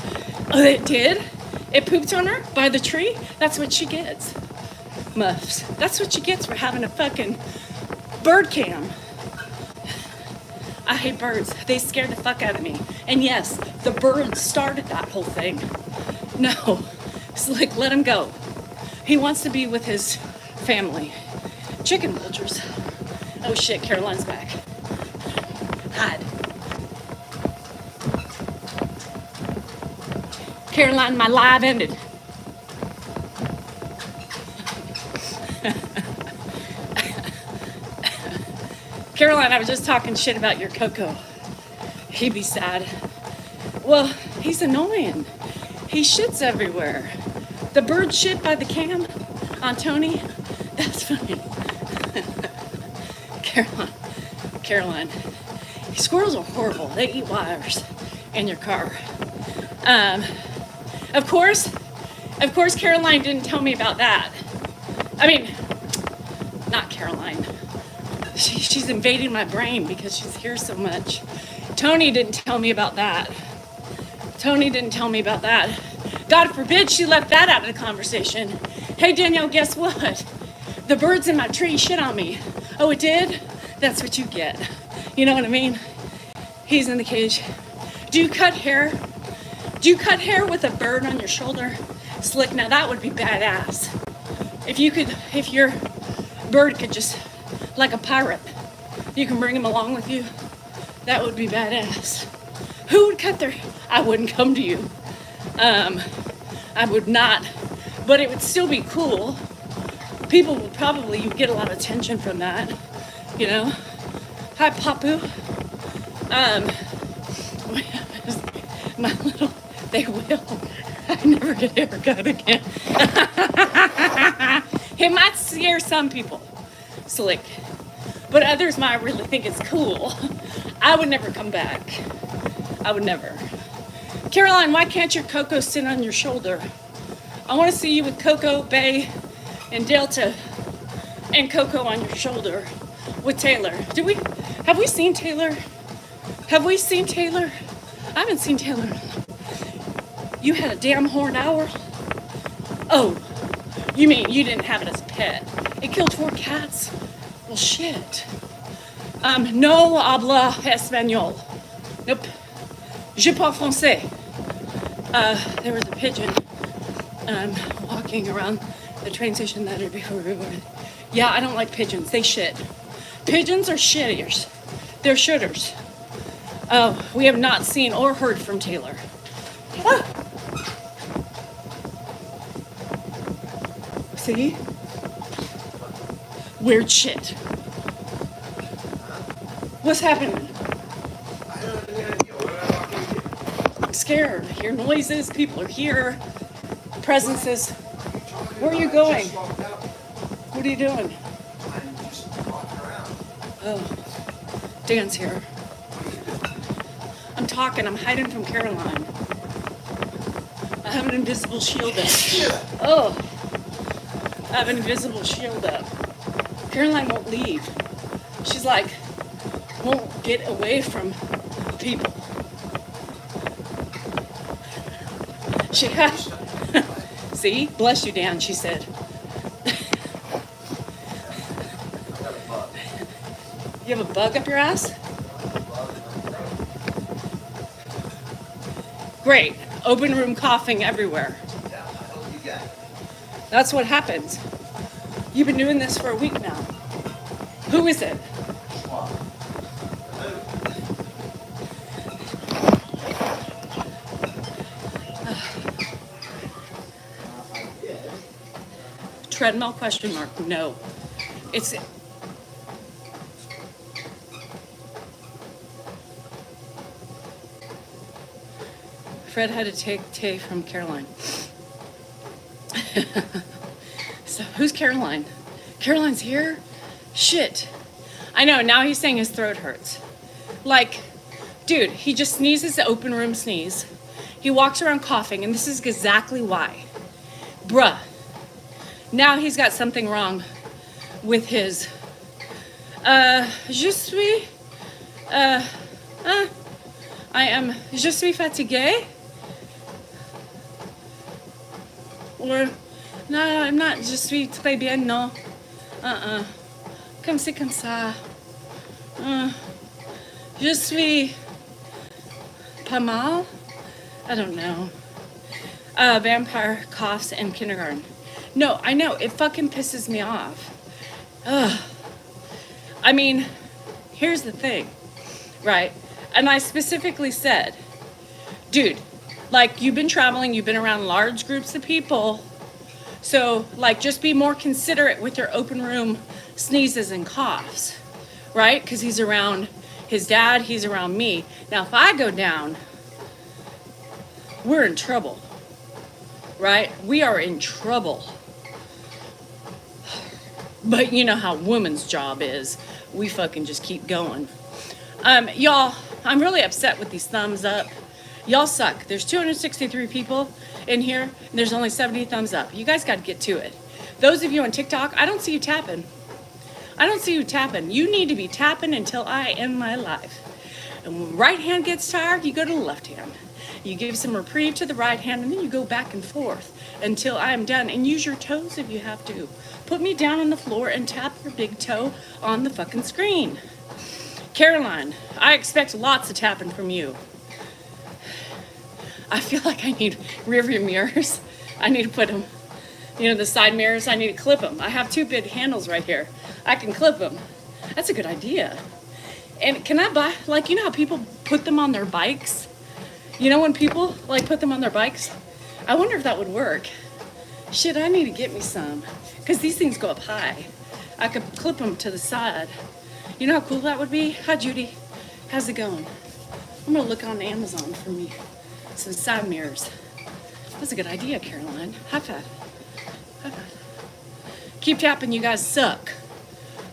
oh, it did? It pooped on her by the tree? That's what she gets. Muffs. That's what she gets for having a fucking bird cam. I hate birds. They scared the fuck out of me. And yes, the birds started that whole thing. No, it's like, let him go. He wants to be with his family. Chicken vultures. Oh shit, Caroline's back. Hide. Caroline, my live ended. Caroline, I was just talking shit about your Coco. He'd be sad. Well, he's annoying. He shits everywhere. The bird shit by the cam on Tony, that's funny. Caroline, squirrels are horrible. They eat wires in your car. Of course, Caroline didn't tell me about that. I mean, not Caroline. She's invading my brain because she's here so much. Tony didn't tell me about that. God forbid she left that out of the conversation. Hey, Danielle, guess what? The birds in my tree shit on me. Oh, it did? That's what you get. You know what I mean? He's in the cage. Do you cut hair? Do you cut hair with a bird on your shoulder? Slick, now that would be badass. If your bird could just, like a pirate, you can bring him along with you, that would be badass. Who would cut their, I wouldn't come to you. I would not, but it would still be cool. People would probably, you'd get a lot of attention from that, you know? Hi, Papu. My little, they will. I never get a haircut again. It might scare some people, Slick, but others might really think it's cool. I would never come back. I would never. Caroline, why can't your Coco sit on your shoulder? I want to see you with Coco, Bay, and Delta, and Coco on your shoulder with Taylor. Have we seen Taylor? Have we seen Taylor? I haven't seen Taylor. You had a damn horned owl? Oh, you mean you didn't have it as a pet? It killed 4 cats? Well, shit. No habla español. Nope. Je parle français. There was a pigeon walking around the train station that day before we boarded. Yeah, I don't like pigeons. They shit. Pigeons are shittiers. They're shitters. We have not seen or heard from Taylor. Ah. See? Weird shit. What's happening? I'm scared. I hear noises. People are here. Presences. Where are you going? What are you doing?
I'm just walking around.
Oh, Dan's here. I'm talking. I'm hiding from Caroline. I have an invisible shield up. Oh, I have an invisible shield up. Caroline won't leave. She's like, won't get away from people. She has. See? Bless you, Dan, she said. You have a bug up your ass? Great. Open room coughing everywhere. That's what happens. You've been doing this for a week now. Who is it? Treadmill question mark. No. It's Fred had to take Tay from Caroline. So who's Caroline? Caroline's here? Shit. I know, now he's saying his throat hurts. Like, dude, he just sneezes, open room sneeze. He walks around coughing, and this is exactly why. Bruh. Now he's got something wrong with his, je suis fatigué? Or, no, I'm not, je suis très bien, non. Comme c'est comme ça. Je suis pas mal? I don't know. Vampire coughs in kindergarten. No, I know, it fucking pisses me off. Ugh. I mean, here's the thing, right? And I specifically said, dude, like, you've been traveling, you've been around large groups of people, so, like, just be more considerate with your open room sneezes and coughs, right? Because he's around his dad, he's around me. Now, if I go down, we're in trouble, right? We are in trouble. But you know how women's job is. We fucking just keep going. Y'all, I'm really upset with these thumbs up. Y'all suck. There's 263 people in here, and there's only 70 thumbs up. You guys got to get to it. Those of you on TikTok, I don't see you tapping. I don't see you tapping. You need to be tapping until I end my life. And when right hand gets tired, you go to the left hand. You give some reprieve to the right hand, and then you go back and forth until I am done. And use your toes if you have to. Put me down on the floor and tap your big toe on the fucking screen. Caroline, I expect lots of tapping from you. I feel like I need rear view mirrors. I need to put them, you know, the side mirrors, I need to clip them. I have 2 big handles right here. I can clip them. That's a good idea. And can I buy, like, you know how people put them on their bikes? You know when people, like, put them on their bikes? I wonder if that would work. Shit, I need to get me some. Because these things go up high. I could clip them to the side. You know how cool that would be? Hi, Judy. How's it going? I'm going to look on Amazon for me some side mirrors. That's a good idea, Caroline. High five. High five. Keep tapping, you guys suck.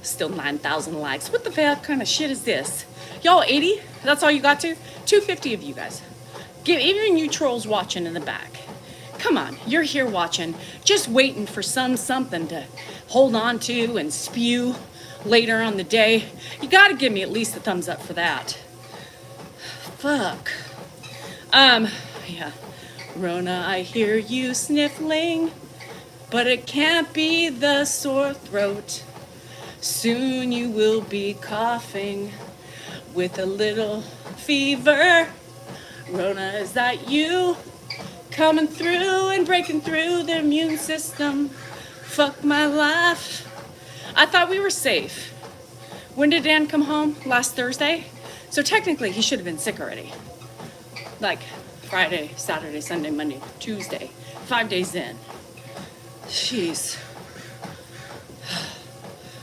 Still 9,000 likes. What the fuck kind of shit is this? Y'all 80? That's all you got to? 250 of you guys.
Even you trolls watching in the back. Come on, you're here watching, just waiting for something to hold on to and spew later on the day. You gotta give me at least a thumbs up for that. Fuck. Yeah. Rona, I hear you sniffling, but it can't be the sore throat. Soon you will be coughing with a little fever. Rona, is that you? Coming through and breaking through the immune system. Fuck my life. I thought we were safe. When did Dan come home? Last Thursday? So technically he should have been sick already. Like Friday, Saturday, Sunday, Monday, Tuesday. 5 days in. Jeez.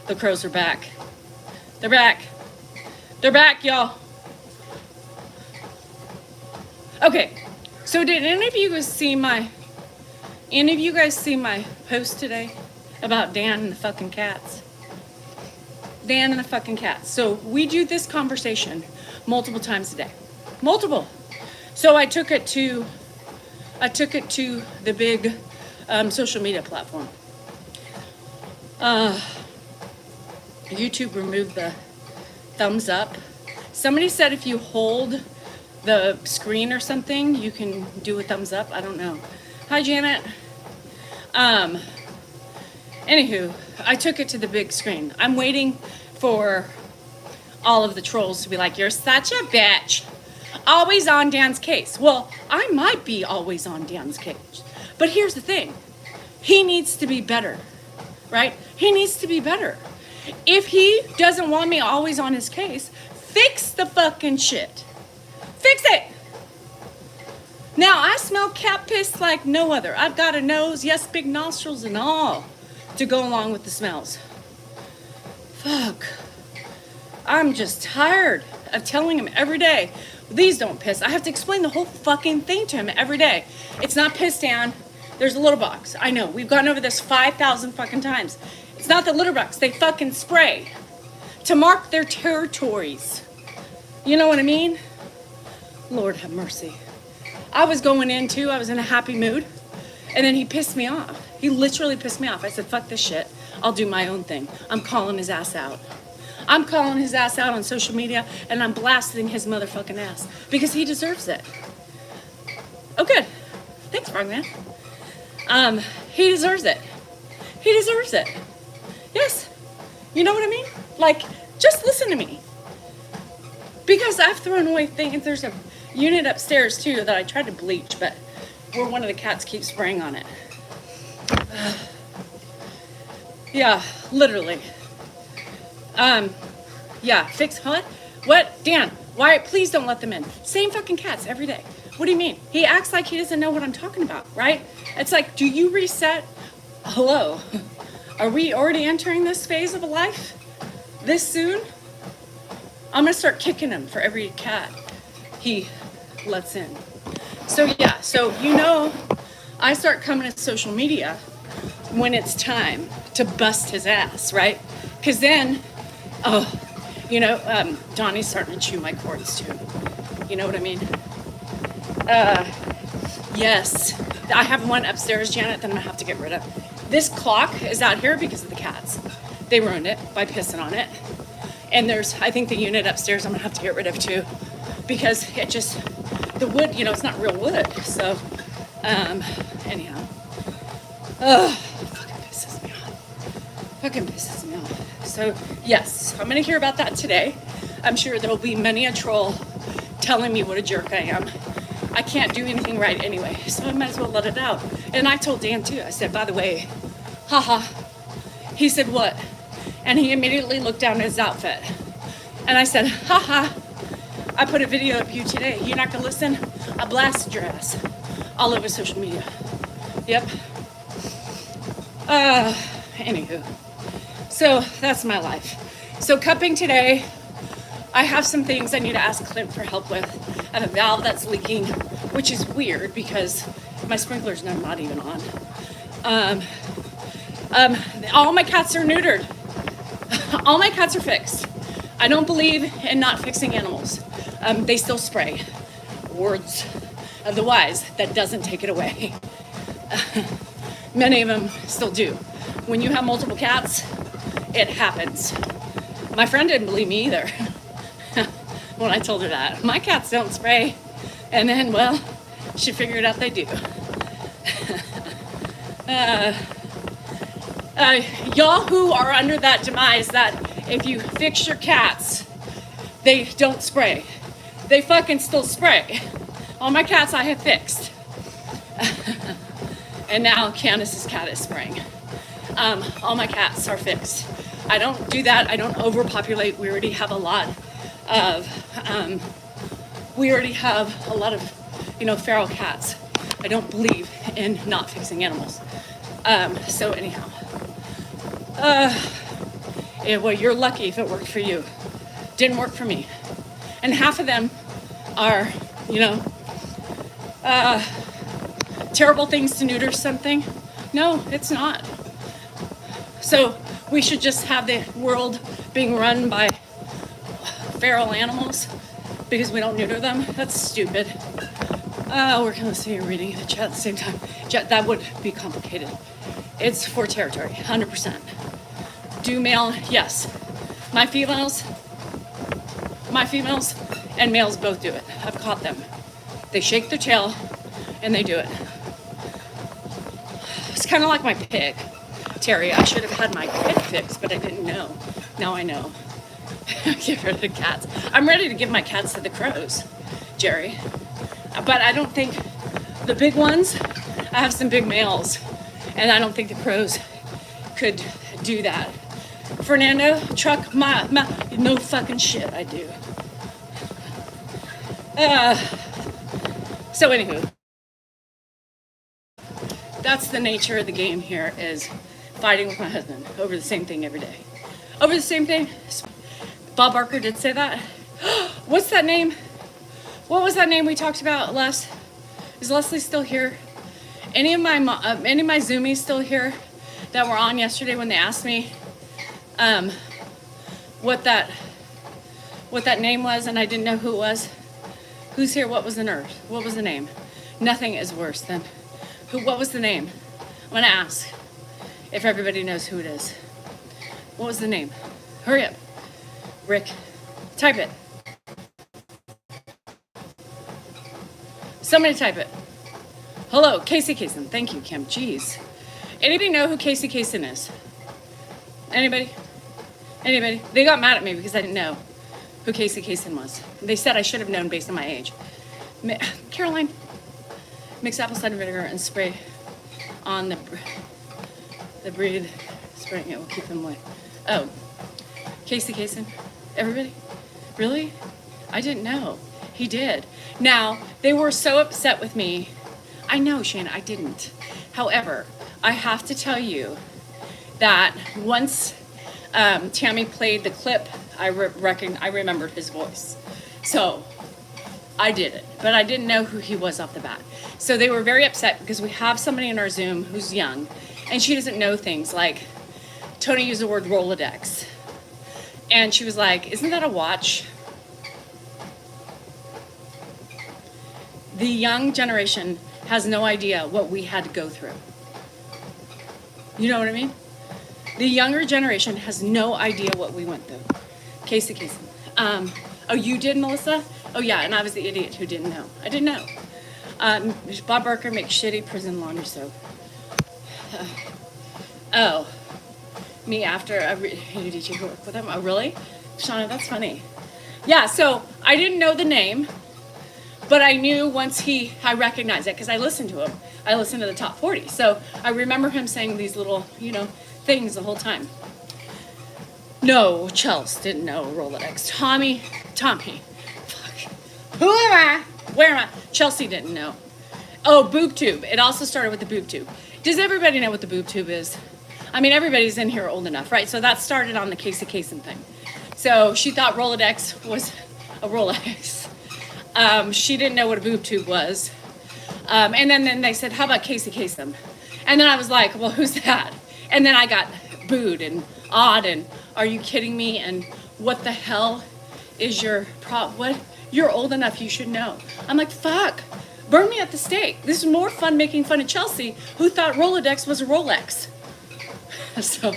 The crows are back. They're back. They're back, y'all. Okay. So did any of you guys see my post today about Dan and the fucking cats? Dan and the fucking cats. So we do this conversation multiple times a day. Multiple. So I took it to the big social media platform. YouTube removed the thumbs up. Somebody said if you hold the screen or something, you can do a thumbs up. I don't know. Hi, Janet. Anywho, I took it to the big screen. I'm waiting for all of the trolls to be like, you're such a bitch. Always on Dan's case. Well, I might be always on Dan's case. But here's the thing. He needs to be better, right? He needs to be better. If he doesn't want me always on his case, fix the fucking shit. Fix it! Now, I smell cat piss like no other. I've got a nose, yes, big nostrils and all to go along with the smells. Fuck. I'm just tired of telling him every day, these don't piss. I have to explain the whole fucking thing to him every day. It's not piss, Dan. There's a litter box. I know, we've gone over this 5,000 fucking times. It's not the litter box. They fucking spray to mark their territories. You know what I mean? Lord have mercy. I was going in too. I was in a happy mood. And then he pissed me off. He literally pissed me off. I said, fuck this shit. I'll do my own thing. I'm calling his ass out. I'm calling his ass out on social media and I'm blasting his motherfucking ass because he deserves it. Oh, good. Thanks, Frogman. He deserves it. He deserves it. Yes. You know what I mean? Like, just listen to me. Because I've thrown away things. There's a unit upstairs too that I tried to bleach, but where one of the cats keeps spraying on it. Yeah, literally. Yeah, fix, huh? What? Dan, why? Please don't let them in. Same fucking cats every day. What do you mean? He acts like he doesn't know what I'm talking about, right? It's like, do you reset? Hello? Are we already entering this phase of a life? This soon? I'm gonna start kicking him for every cat he lets in. So yeah, so you know, I start coming to social media when it's time to bust his ass, right? Because then, oh, you know, Donnie's starting to chew my cords too. You know what I mean? Yes, I have one upstairs, Janet, that I'm gonna have to get rid of. This clock is out here because of the cats. They ruined it by pissing on it. And there's, I think the unit upstairs I'm gonna have to get rid of too, because it just, the wood, you know, it's not real wood. So, anyhow, fucking pisses me off. Fucking pisses me off. So yes, I'm gonna hear about that today. I'm sure there'll be many a troll telling me what a jerk I am. I can't do anything right anyway, so I might as well let it out. And I told Dan too, I said, by the way, haha. He said, what? And he immediately looked down at his outfit. And I said, haha, I put a video of you today. You're not gonna listen? I blasted your ass all over social media. Yep. Anywho. So that's my life. So cupping today, I have some things I need to ask Clint for help with. I have a valve that's leaking, which is weird because my sprinkler's not even on. All my cats are neutered. All my cats are fixed. I don't believe in not fixing animals. They still spray. Words. of the wise that doesn't take it away. Many of them still do. When you have multiple cats, it happens. My friend didn't believe me either when I told her that. My cats don't spray. And then, well, she figured out they do. Y'all who are under that demise that if you fix your cats, they don't spray. They fucking still spray. All my cats I have fixed. And now Candace's cat is spraying. All my cats are fixed. I don't do that. I don't overpopulate. We already have a lot of, feral cats. I don't believe in not fixing animals. So anyhow, well, you're lucky if it worked for you. Didn't work for me. And half of them are, terrible things to neuter something. No, it's not. So we should just have the world being run by feral animals because we don't neuter them. That's stupid. We're gonna see reading the chat at the same time. That would be complicated. It's for territory, 100%. Do male? Yes. My females and males both do it. I've caught them. They shake their tail and they do it. It's kind of like my pig, Terry. I should have had my pig fixed, but I didn't know. Now I know. Get rid of the cats. I'm ready to give my cats to the crows, Jerry. But I don't think the big ones, I have some big males, and I don't think the crows could do that. Fernando, truck, no fucking shit, I do. So anywho, that's the nature of the game here, is fighting with my husband over the same thing every day. Over the same thing. Bob Barker did say that. What's that name? What was that name we talked about, Les? Is Leslie still here? Any of my Zoomies still here that were on yesterday when they asked me what that name was and I didn't know who it was? Who's here? What was the nerd? What was the name? Nothing is worse than what was the name? I'm gonna ask if everybody knows who it is. What was the name? Hurry up. Rick, type it. Somebody type it. Hello, Casey Kasem. Thank you, Kim. Jeez. Anybody know who Casey Kasem is? Anybody? Anybody? They got mad at me because I didn't know who Casey Kasem was. They said I should have known based on my age. Caroline, mix apple cider vinegar and spray on the breed. Spraying it will keep them away. Oh, Casey Kasem. Everybody? Really? I didn't know. He did. Now, they were so upset with me. I know, Shane, I didn't. However, I have to tell you that once Tammy played the clip, I remembered his voice. So I did it, but I didn't know who he was off the bat. So they were very upset because we have somebody in our Zoom who's young and she doesn't know things like, Tony used the word Rolodex. And she was like, isn't that a watch? The young generation has no idea what we had to go through. You know what I mean? The younger generation has no idea what we went through. Casey. Oh, you did, Melissa? Oh, yeah, and I was the idiot who didn't know. I didn't know. Bob Barker makes shitty prison laundry soap. Oh, me after did you work with him? Oh, really? Shauna, that's funny. Yeah, so I didn't know the name, but I knew once I recognized it because I listened to him. I listened to the top 40. So I remember him saying these little, things the whole time. No, Chels didn't know Rolodex. Tommy, fuck. Who am I? Where am I? Chelsea didn't know. Oh, boob tube. It also started with the boob tube. Does everybody know what the boob tube is? I mean, everybody's in here old enough, right? So that started on the Casey Kasem thing. So she thought Rolodex was a Rolex. She didn't know what a boob tube was. And then they said, how about Casey Kasem? And then I was like, well, who's that? And then I got booed and awed and are you kidding me? And what the hell is your what? You're old enough, you should know. I'm like, fuck. Burn me at the stake. This is more fun making fun of Chelsea, who thought Rolodex was a Rolex. So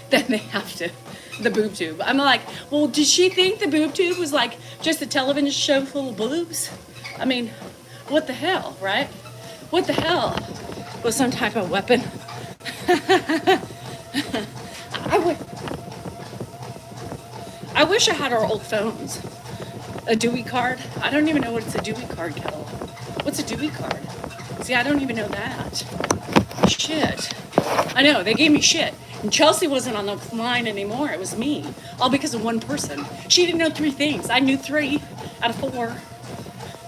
then they have to, the boob tube. I'm like, well, did she think the boob tube was like just a television show full of boobs? I mean, what the hell, right? What the hell was some type of weapon? I wish I had our old phones. A Dewey card. I don't even know what it's a Dewey card, Kettle. What's a Dewey card? See, I don't even know that. Shit. I know, they gave me shit. And Chelsea wasn't on the line anymore. It was me. All because of one person. She didn't know 3 things. I knew 3 out of 4.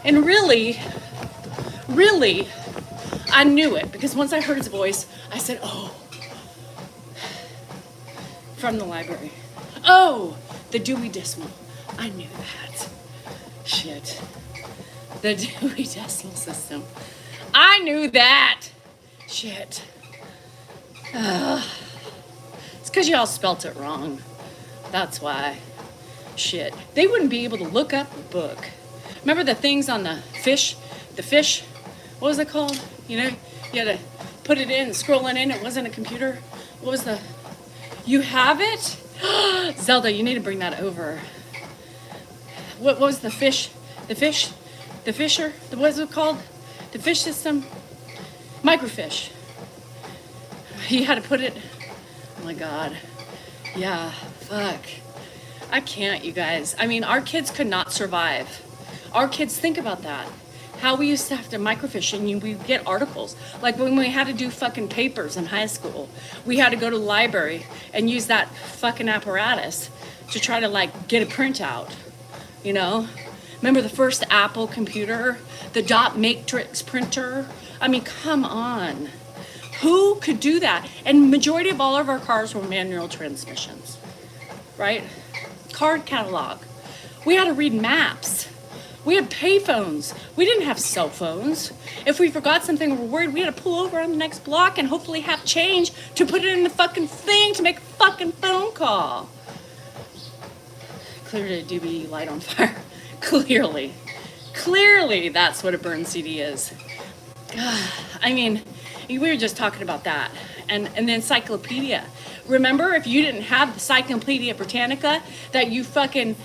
And really, I knew it. Because once I heard his voice, I said, oh. From the library. Oh, the Dewey Decimal. I knew that. Shit. The Dewey Decimal System. I knew that. Shit. It's because y'all spelt it wrong. That's why. Shit. They wouldn't be able to look up the book. Remember the things on the fish? The fish? What was it called? You know, you had to put it in, scroll it in. It wasn't a computer. What was the... You have it? Zelda, you need to bring that over. What was the fish? The fish? The fisher? What was it called? The fish system? Microfiche. He had to put it... Oh my God. Yeah, fuck. I can't, you guys. I mean, our kids could not survive. Our kids, think about that. How we used to have to microfiche and we get articles. Like when we had to do fucking papers in high school, we had to go to the library and use that fucking apparatus to try to like get a printout, you know? Remember the first Apple computer, the dot matrix printer? I mean, come on. Who could do that? And majority of all of our cars were manual transmissions, right? Card catalog. We had to read maps. We had payphones. We didn't have cell phones. If we forgot something or were worried, we had to pull over on the next block and hopefully have change to put it in the fucking thing to make a fucking phone call. Clearly, do be light on fire. Clearly. Clearly, that's what a burned CD is. I mean, we were just talking about that. And the encyclopedia. Remember, if you didn't have the Encyclopedia Britannica that you fucking...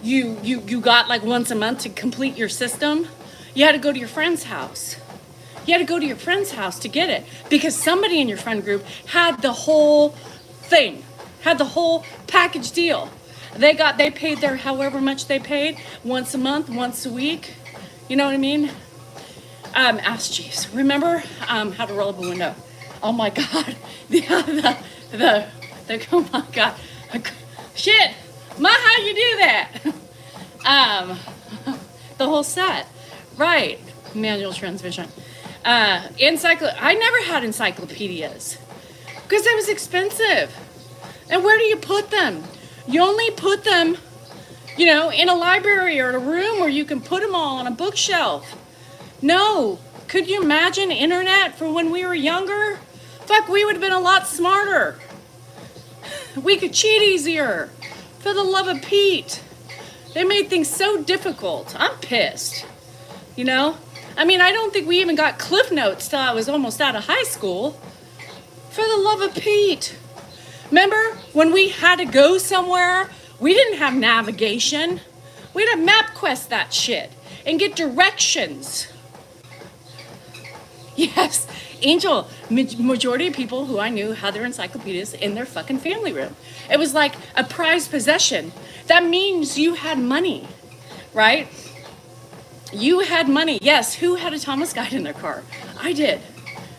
You got like once a month to complete your system, you had to go to your friend's house. You had to go to your friend's house to get it because somebody in your friend group had the whole thing, had the whole package deal. They paid their however much they paid once a month, once a week. You know what I mean? Ask Jeeves. Remember how to roll up a window? Oh my God. The oh my God. Shit. Ma, how you do that? The whole set. Right. Manual transmission. I never had encyclopedias because it was expensive. And where do you put them? You only put them, you know, in a library or a room where you can put them all on a bookshelf. No. Could you imagine internet for when we were younger? Fuck, we would have been a lot smarter. We could cheat easier. For the love of Pete. They made things so difficult. I'm pissed. You know? I mean, I don't think we even got Cliff Notes till I was almost out of high school. For the love of Pete. Remember when we had to go somewhere? We didn't have navigation. We'd have MapQuest that shit and get directions. Yes, Angel, majority of people who I knew had their encyclopedias in their fucking family room. It was like a prized possession. That means you had money, right? You had money. Yes, who had a Thomas Guide in their car? I did.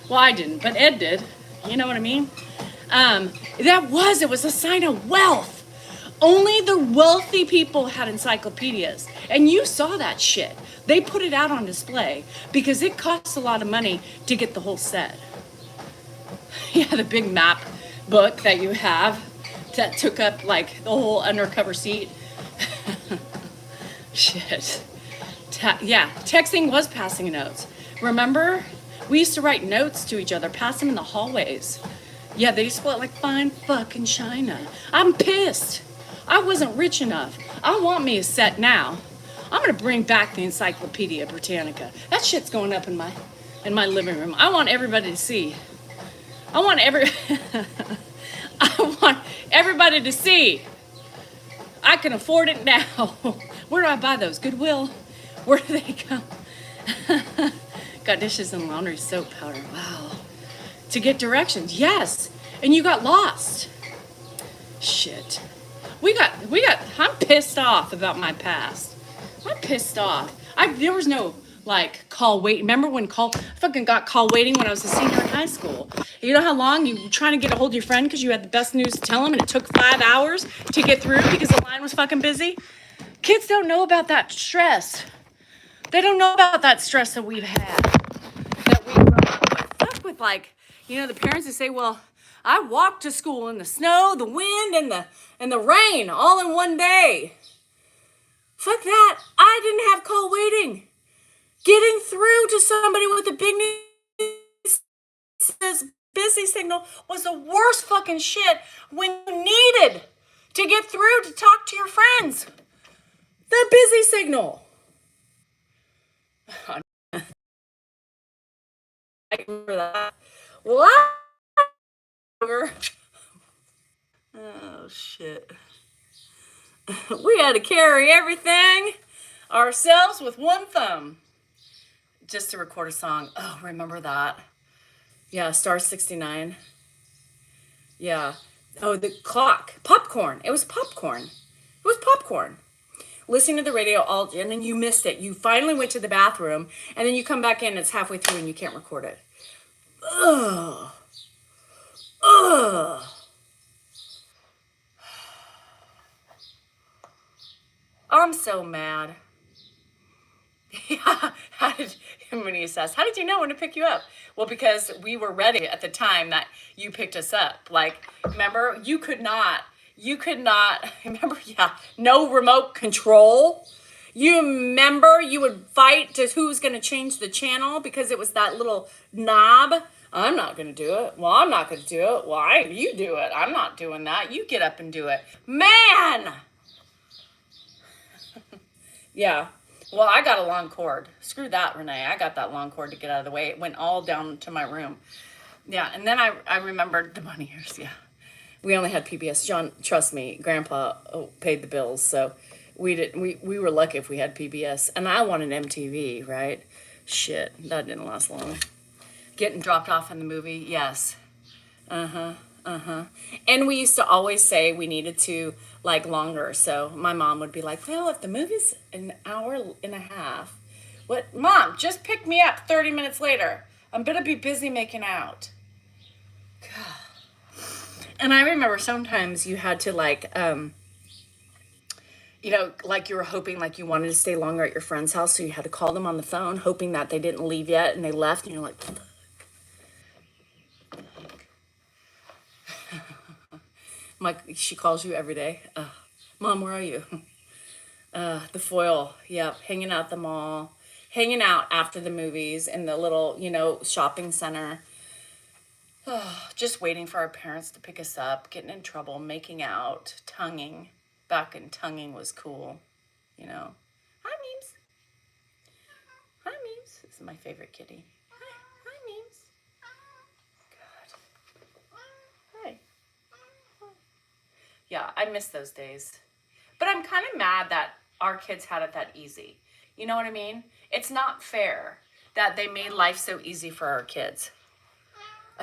Well, I didn't, but Ed did. You know what I mean? It was a sign of wealth. Only the wealthy people had encyclopedias. And you saw that shit. They put it out on display because it costs a lot of money to get the whole set. Yeah, the big map book that you have that took up like the whole undercover seat. Shit. Texting was passing notes. Remember? We used to write notes to each other, pass them in the hallways. Yeah, they used to split like fine fucking China. I'm pissed. I wasn't rich enough. I want me a set now. I'm gonna bring back the Encyclopedia Britannica. That shit's going up in my living room. I want everybody to see. I want I want everybody to see. I can afford it now. Where do I buy those? Goodwill. Where do they come? Got dishes and laundry soap powder. Wow. To get directions. Yes. And you got lost. Shit. I'm pissed off about my past. I'm pissed off. There was no like call wait. Remember when I fucking got call waiting when I was a senior in high school? You know how long you were trying to get a hold of your friend because you had the best news to tell him and it took 5 hours to get through because the line was fucking busy? Kids don't know about that stress. They don't know about that stress that we've had. That we grew up with. Fuck with like, the parents that say, well, I walked to school in the snow, the wind, and the rain all in one day. Fuck that. I didn't have call waiting. Getting through to somebody with a big busy signal was the worst fucking shit when you needed to get through to talk to your friends. The busy signal. I remember that. Well, oh shit. We had to carry everything ourselves with one thumb just to record a song. Oh, remember that? Yeah, Star 69. Yeah. Oh, the clock. Popcorn. It was popcorn. It was popcorn. Listening to the radio and then you missed it. You finally went to the bathroom, and then you come back in, and it's halfway through, and you can't record it. Ugh. Ugh. I'm so mad. Yeah. When he says, how did you know when to pick you up? Well, because we were ready at the time that you picked us up. Like, remember, you could not, remember, yeah, no remote control. You remember you would fight to who's going to change the channel because it was that little knob. I'm not going to do it. Well, I'm not going to do it. Well, you do it. I'm not doing that. You get up and do it. Man! Yeah. Well, I got a long cord. Screw that, Renee. I got that long cord to get out of the way. It went all down to my room. Yeah, and then I remembered the bunny ears, yeah. We only had PBS. John, trust me, Grandpa paid the bills, so we were lucky if we had PBS. And I wanted MTV, right? Shit, that didn't last long. Getting dropped off in the movie, yes. And we used to always say we needed to like longer. So my mom would be like, well, if the movie's an hour and a half, what? Mom, just pick me up 30 minutes later. I'm going to be busy making out. God. And I remember sometimes you had to like, like you were hoping like you wanted to stay longer at your friend's house. So you had to call them on the phone, hoping that they didn't leave yet and they left. And you're like, she calls you every day. Mom, where are you? The foil. Yep. Hanging out at the mall. Hanging out after the movies in the little, shopping center. Just waiting for our parents to pick us up. Getting in trouble. Making out. Tonguing. Back when tonguing was cool. Hi, Memes. Hi, Memes. This is my favorite kitty. Hi, Memes. God. Hi. Yeah, I miss those days. But I'm kind of mad that our kids had it that easy. You know what I mean? It's not fair that they made life so easy for our kids.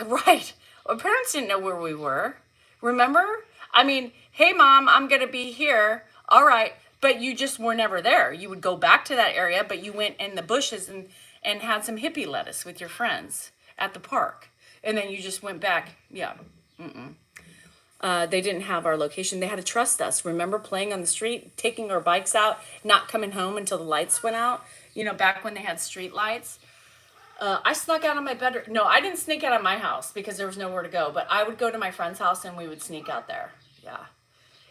Right. Our parents didn't know where we were. Remember? I mean, hey, Mom, I'm going to be here. All right. But you just were never there. You would go back to that area, but you went in the bushes and had some hippie lettuce with your friends at the park. And then you just went back. Yeah. They didn't have our location. They had to trust us. Remember playing on the street, taking our bikes out, not coming home until the lights went out? Back when they had street lights. I snuck out of my bedroom. No, I didn't sneak out of my house because there was nowhere to go. But I would go to my friend's house and we would sneak out there. Yeah.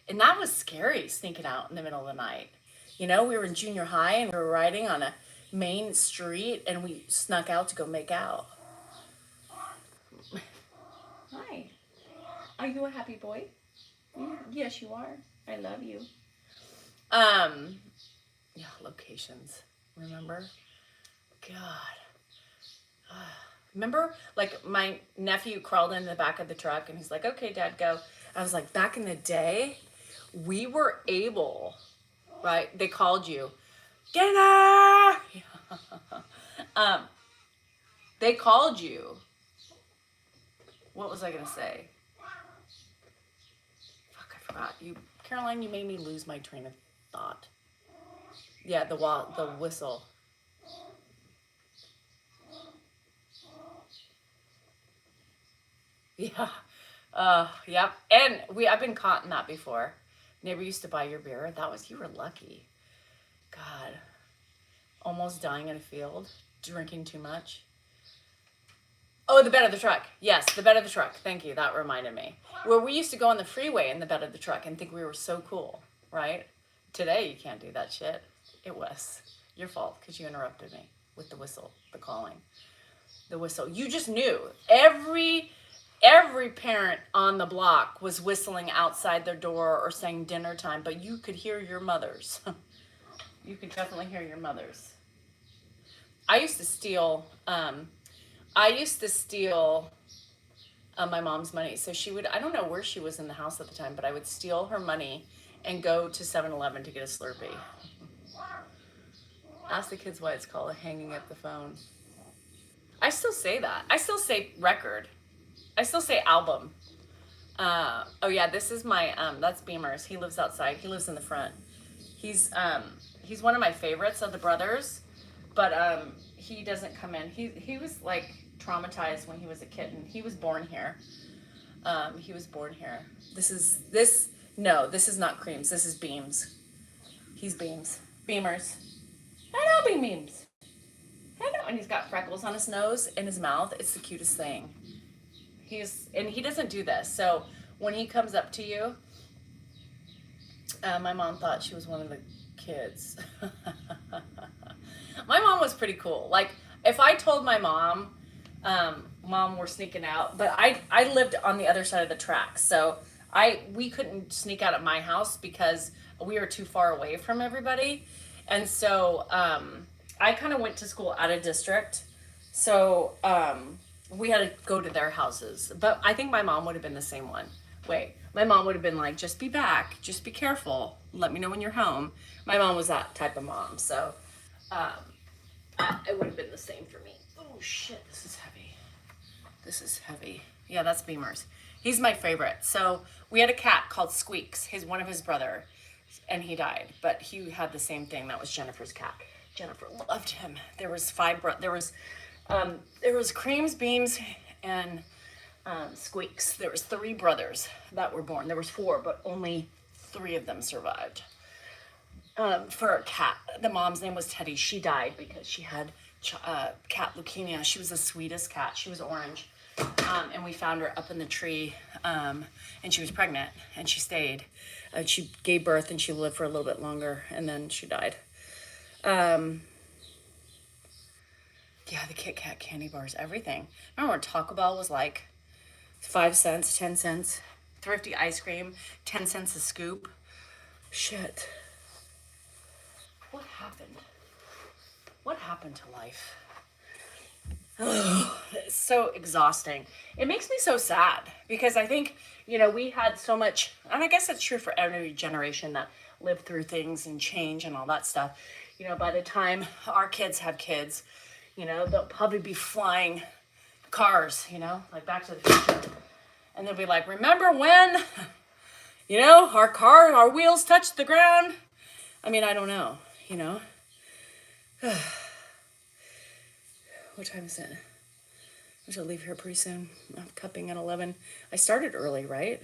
And that was scary, sneaking out in the middle of the night. We were in junior high and we were riding on a main street and we snuck out to go make out. Hi. Are you a happy boy? Yes, you are. I love you.
Yeah, locations. Remember? God. Remember, like, my nephew crawled in the back of the truck and he's like, okay, Dad, go. I was like, back in the day, we were able, right? They called you, dinner! um, they called you. What was I going to say? Fuck, I forgot. Caroline, you made me lose my train of thought. Yeah, the whistle. Yeah. Yep. And I've been caught in that before. Neighbor used to buy your beer. You were lucky. God. Almost dying in a field. Drinking too much. Oh, the bed of the truck. Yes, the bed of the truck. Thank you. That reminded me. Where we used to go on the freeway in the bed of the truck and think we were so cool, right? Today, you can't do that shit. It was your fault because you interrupted me with the whistle, the calling, the whistle. You just knew. Every parent on the block was whistling outside their door or saying dinner time, but you could hear your mothers. You could definitely hear your mothers. I used to steal. I used to steal my mom's money. So she would. I don't know where she was in the house at the time, but I would steal her money and go to 7-Eleven to get a Slurpee. Ask the kids why it's called hanging up the phone. I still say that. I still say record. I still say album. Oh yeah, this is my that's Beamer's. He lives outside. He lives in the front. He's one of my favorites of the brothers, but he doesn't come in. He was like traumatized when he was a kitten. He was born here. He was born here. This is not Creams. This is Beams. He's Beams. Beamers. Hello, Beams. Hello. And he's got freckles on his nose and his mouth. It's the cutest thing. And he doesn't do this. So when he comes up to you, my mom thought she was one of the kids. My mom was pretty cool. Like, if I told my mom, Mom, we're sneaking out, but I lived on the other side of the tracks, so we couldn't sneak out at my house because we were too far away from everybody, and so I kind of went to school out of district, so we had to go to their houses. But I think my mom would have been the same one. Wait, my mom would have been like, just be back, just be careful, let me know when you're home. My mom was that type of mom, so it would have been the same for me. Oh shit, this is heavy. This is heavy. Yeah, that's Beamer's. He's my favorite. So we had a cat called Squeaks, one of his brother, and he died. But he had the same thing. That was Jennifer's cat. Jennifer loved him. There was there was Creams, Beams, and Squeaks. There was 3 brothers that were born. There was 4, but only 3 of them survived. For a cat, the mom's name was Teddy. She died because she had cat leukemia. She was the sweetest cat. She was orange. And we found her up in the tree, and she was pregnant, and she stayed. She gave birth, and she lived for a little bit longer, and then she died. Yeah, the Kit Kat candy bars, everything. Remember when Taco Bell was like 5 cents, 10 cents? Thrifty ice cream, 10 cents a scoop. Shit. What happened? What happened to life? Oh, it's so exhausting. It makes me so sad because I think, we had so much, and I guess that's true for every generation that lived through things and change and all that stuff. By the time our kids have kids, they'll probably be flying cars, like Back to the Future. And they'll be like, remember when, our wheels touched the ground? I mean, I don't know, What time is it? I should leave here pretty soon. I'm cupping at 11. I started early, right?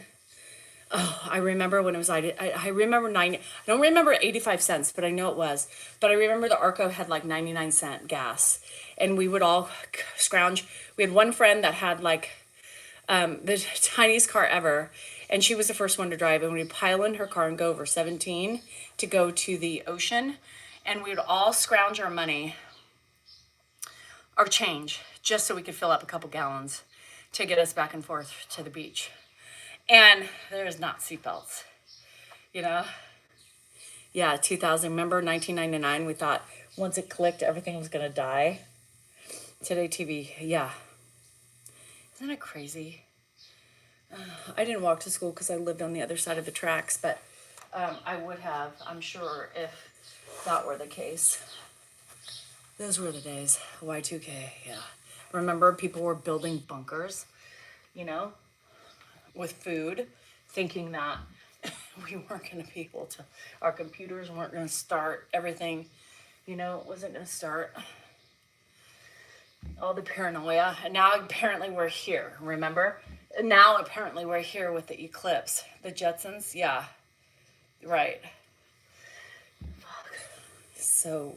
Oh, I remember when it was, I remember I don't remember 85 cents, but I know it was. But I remember the Arco had like 99-cent gas. And we would all scrounge. We had one friend that had like the tiniest car ever. And she was the first one to drive. And we'd pile in her car and go over 17 to go to the ocean. And we would all scrounge our money, our change, just so we could fill up a couple gallons to get us back and forth to the beach. And there's not seatbelts, Yeah, 2000. Remember 1999? We thought once it clicked, everything was going to die. Today TV, yeah. Isn't it crazy? I didn't walk to school because I lived on the other side of the tracks, but I would have, I'm sure, if that were the case. Those were the days. Y2K, yeah. Remember, people were building bunkers, you know, with food, thinking that we weren't going to be able to, our computers weren't going to start, everything, you know, wasn't going to start. All the paranoia. And now apparently we're here, remember? Now apparently we're here with the eclipse. The Jetsons, yeah, right. So,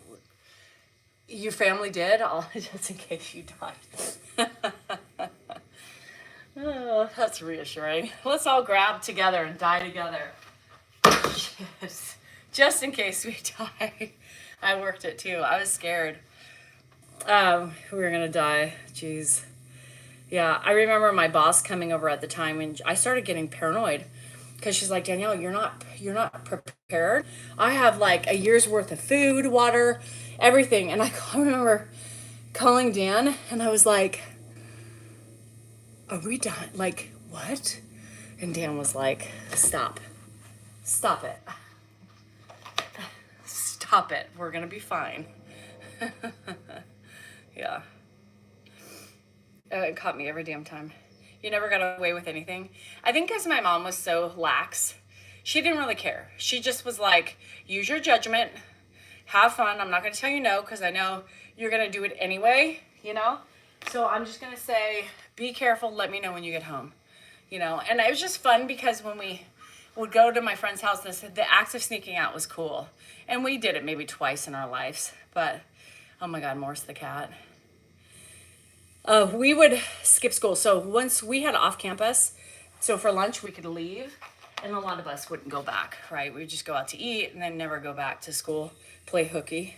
your family did? All just in case you died. Oh, that's reassuring. Let's all grab together and die together. Just in case we die. I worked it too. I was scared. We were gonna die. Jeez. Yeah, I remember my boss coming over at the time, and I started getting paranoid because she's like, Danielle, you're not prepared. I have like a year's worth of food, water, everything, and I remember calling Dan, and I was like, "Are we done? Like what?" And Dan was like, "Stop it, stop it. We're gonna be fine." Yeah. It caught me every damn time. You never got away with anything. I think because my mom was so lax, she didn't really care. She just was like, use your judgment, have fun. I'm not going to tell you no because I know you're going to do it anyway, you know? So I'm just going to say, be careful. Let me know when you get home, you know? And it was just fun because when we would go to my friend's house, the act of sneaking out was cool. And we did it maybe twice in our lives. But, oh my God, Morse the cat. We would skip school. So once we had off campus, so for lunch we could leave, and a lot of us wouldn't go back, right? We'd just go out to eat and then never go back to school, play hooky,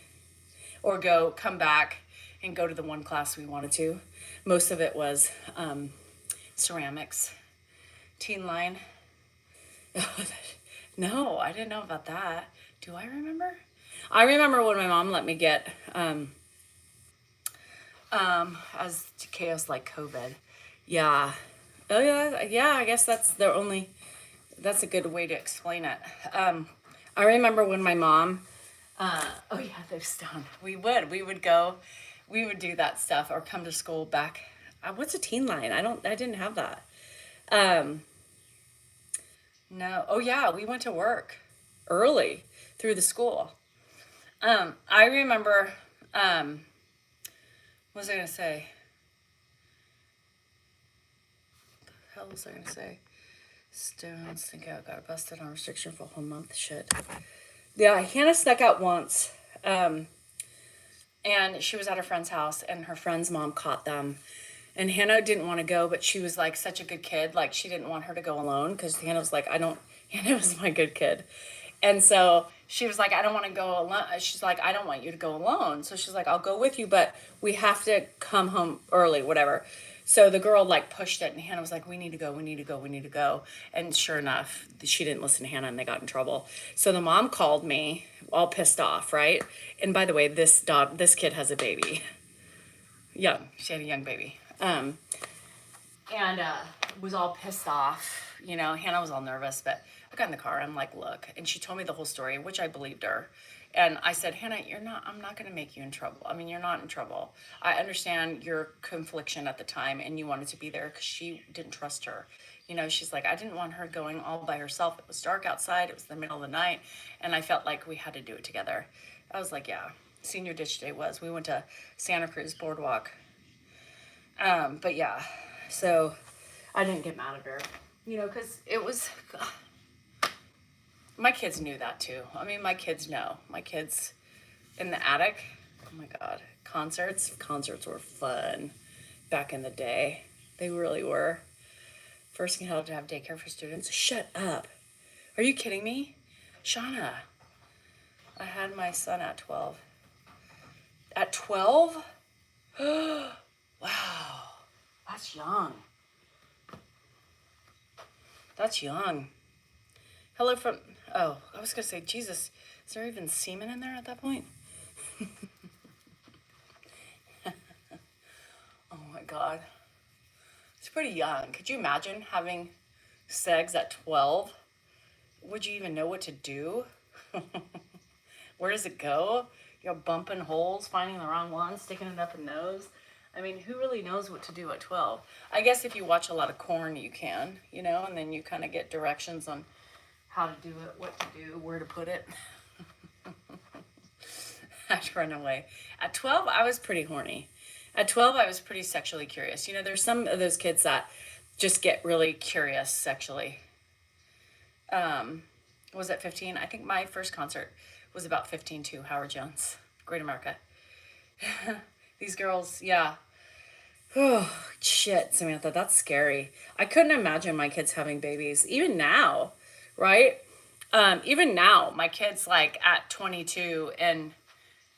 or come back and go to the one class we wanted to. Most of it was ceramics, teen line. No, I didn't know about that. Do I remember? I remember when my mom let me get as chaos like COVID. Yeah. Oh yeah, yeah, I guess that's a good way to explain it. I remember when my mom, oh yeah, they've stung. We would do that stuff or come to school back. What's a teen line? I didn't have that. No, oh yeah, we went to work early through the school. I remember, what was I gonna say? What the hell was I gonna say? Stones sneak out, got busted on restriction for a whole month. Shit. Yeah, Hannah snuck out once. And she was at her friend's house, and her friend's mom caught them. And Hannah didn't want to go, but she was like such a good kid. Like she didn't want her to go alone because Hannah was like, Hannah was my good kid. And so she was like, I don't want to go alone. She's like, I don't want you to go alone. So she's like, I'll go with you, but we have to come home early, whatever. So the girl like pushed it, and Hannah was like, we need to go. And sure enough, she didn't listen to Hannah, and they got in trouble. So the mom called me all pissed off, right? And by the way, this kid has a baby. Young. She had a young baby. And was all pissed off. You know, Hannah was all nervous, but I got in the car. I'm like, look, and she told me the whole story, which I believed her. And I said, Hannah, I'm not going to make you in trouble. I mean, you're not in trouble. I understand your confliction at the time, and you wanted to be there because she didn't trust her. You know, she's like, I didn't want her going all by herself. It was dark outside. It was the middle of the night, and I felt like we had to do it together. I was like, yeah, senior ditch day was. We went to Santa Cruz Boardwalk. But yeah, so I didn't get mad at her, you know, because it was, my kids knew that too. I mean, my kids know. My kids in the attic, oh my God, concerts were fun back in the day. They really were. First thing I had to have daycare for students. Shut up. Are you kidding me? Shauna, I had my son at 12. At 12? Wow, that's young. That's young. Hello from, oh, I was gonna say, Jesus, is there even semen in there at that point? Oh my God. It's pretty young. Could you imagine having sex at 12? Would you even know what to do? Where does it go? You're bumping holes, finding the wrong one, sticking it up a nose. I mean, who really knows what to do at 12? I guess if you watch a lot of corn, you can, you know, and then you kind of get directions on how to do it, what to do, where to put it. I had to run away. At 12, I was pretty horny. At 12, I was pretty sexually curious. You know, there's some of those kids that just get really curious sexually. Was at 15. I think my first concert was about 15 too. Howard Jones, Great America. These girls, yeah. Oh, shit, Samantha, that's scary. I couldn't imagine my kids having babies. Even now, right? Even now, my kid's like at 22 and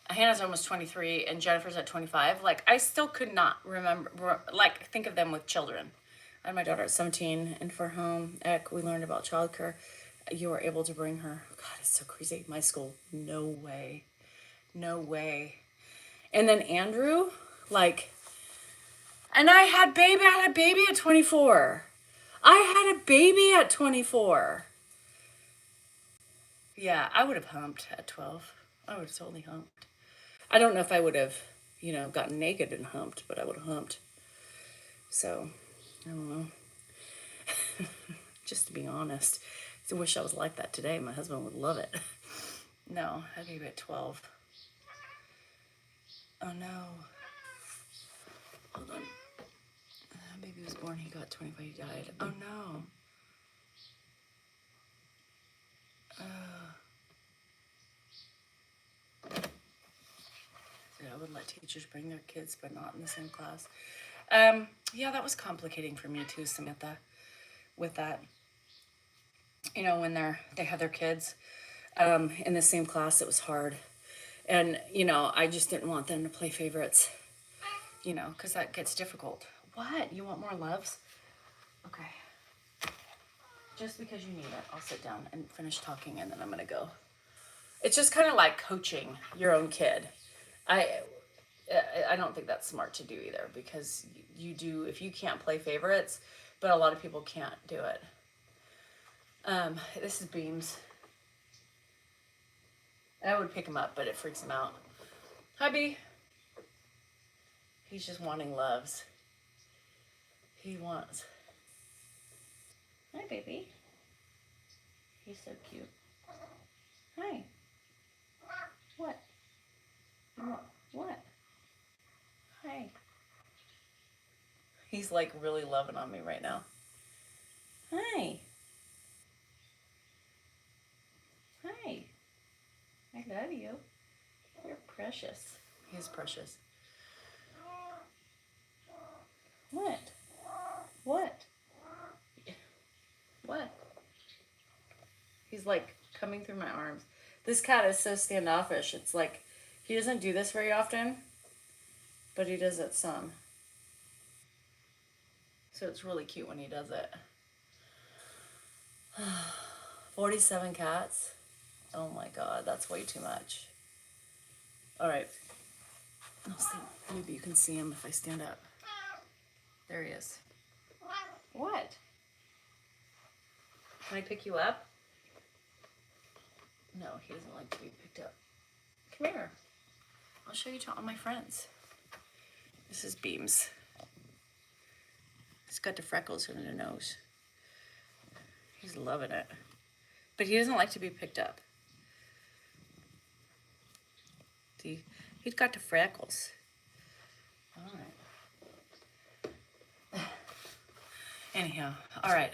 Hannah's almost 23 and Jennifer's at 25. Like, I still could not remember, like, think of them with children. I had my daughter at 17, and for home ec, we learned about childcare. You were able to bring her. God, it's so crazy. My school, no way. No way. And then Andrew, like, and I had a baby at 24. I had a baby at 24. Yeah, I would have humped at 12. I would have totally humped. I don't know if I would have, you know, gotten naked and humped, but I would have humped. So, I don't know. Just to be honest. I wish I was like that today. My husband would love it. No, I had a baby at 12. Oh no. Hold on. Baby was born, he got 25, he died. Oh no. Yeah, I would let teachers bring their kids, but not in the same class. Yeah, that was complicating for me too, Samantha, with that. You know, when they have their kids in the same class, it was hard. And, you know, I just didn't want them to play favorites, you know, because that gets difficult. What? You want more loves? Okay. Just because you need it, I'll sit down and finish talking and then I'm going to go. It's just kind of like coaching your own kid. I don't think that's smart to do either because you do, if you can't play favorites, but a lot of people can't do it. This is Beams. I would pick him up, but it freaks him out. Hi, B. He's just wanting loves. He wants. Hi, baby. He's so cute. Hi. What? What? Hi. He's like really loving on me right now. Hi. Hi. I love you. You're precious. He's precious. What? What? What? He's like coming through my arms. This cat is so standoffish. It's like, he doesn't do this very often, but he does it some. So it's really cute when he does it. 47 cats. Oh my God, that's way too much. All right. I'll see. Maybe you can see him if I stand up. There he is. What? Can I pick you up? No, he doesn't like to be picked up. Come here. I'll show you to all my friends. This is Beams. He's got the freckles in the nose. He's loving it. But he doesn't like to be picked up. See, he's got the freckles. All right. Anyhow, all right.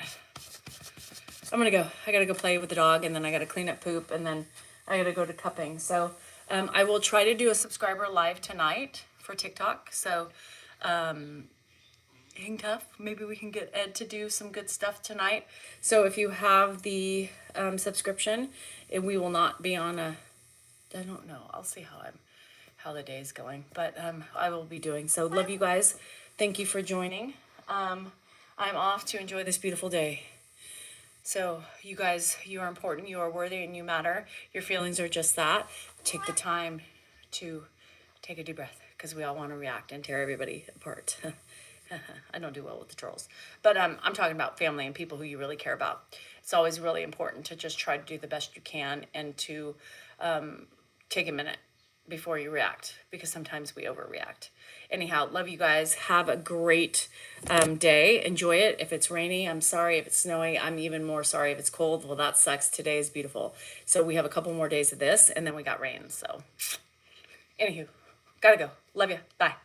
I'm gonna go. I gotta go play with the dog, and then I gotta clean up poop, and then I gotta go to cupping. So I will try to do a subscriber live tonight for TikTok. So hang tough. Maybe we can get Ed to do some good stuff tonight. So if you have the subscription, we will not be on a. I don't know. I'll see how the day is going, but I will be doing. So love you guys. Thank you for joining. I'm off to enjoy this beautiful day. So, you guys, you are important, you are worthy, and you matter. Your feelings are just that. Take the time to take a deep breath because we all want to react and tear everybody apart. I don't do well with the trolls. But I'm talking about family and people who you really care about. It's always really important to just try to do the best you can and to take a minute before you react because sometimes we overreact. Anyhow, love you guys. Have a great day. Enjoy it. If it's rainy, I'm sorry. If it's snowy, I'm even more sorry. If it's cold, well, that sucks. Today is beautiful. So we have a couple more days of this and then we got rain. So, anywho, gotta go. Love you. Bye.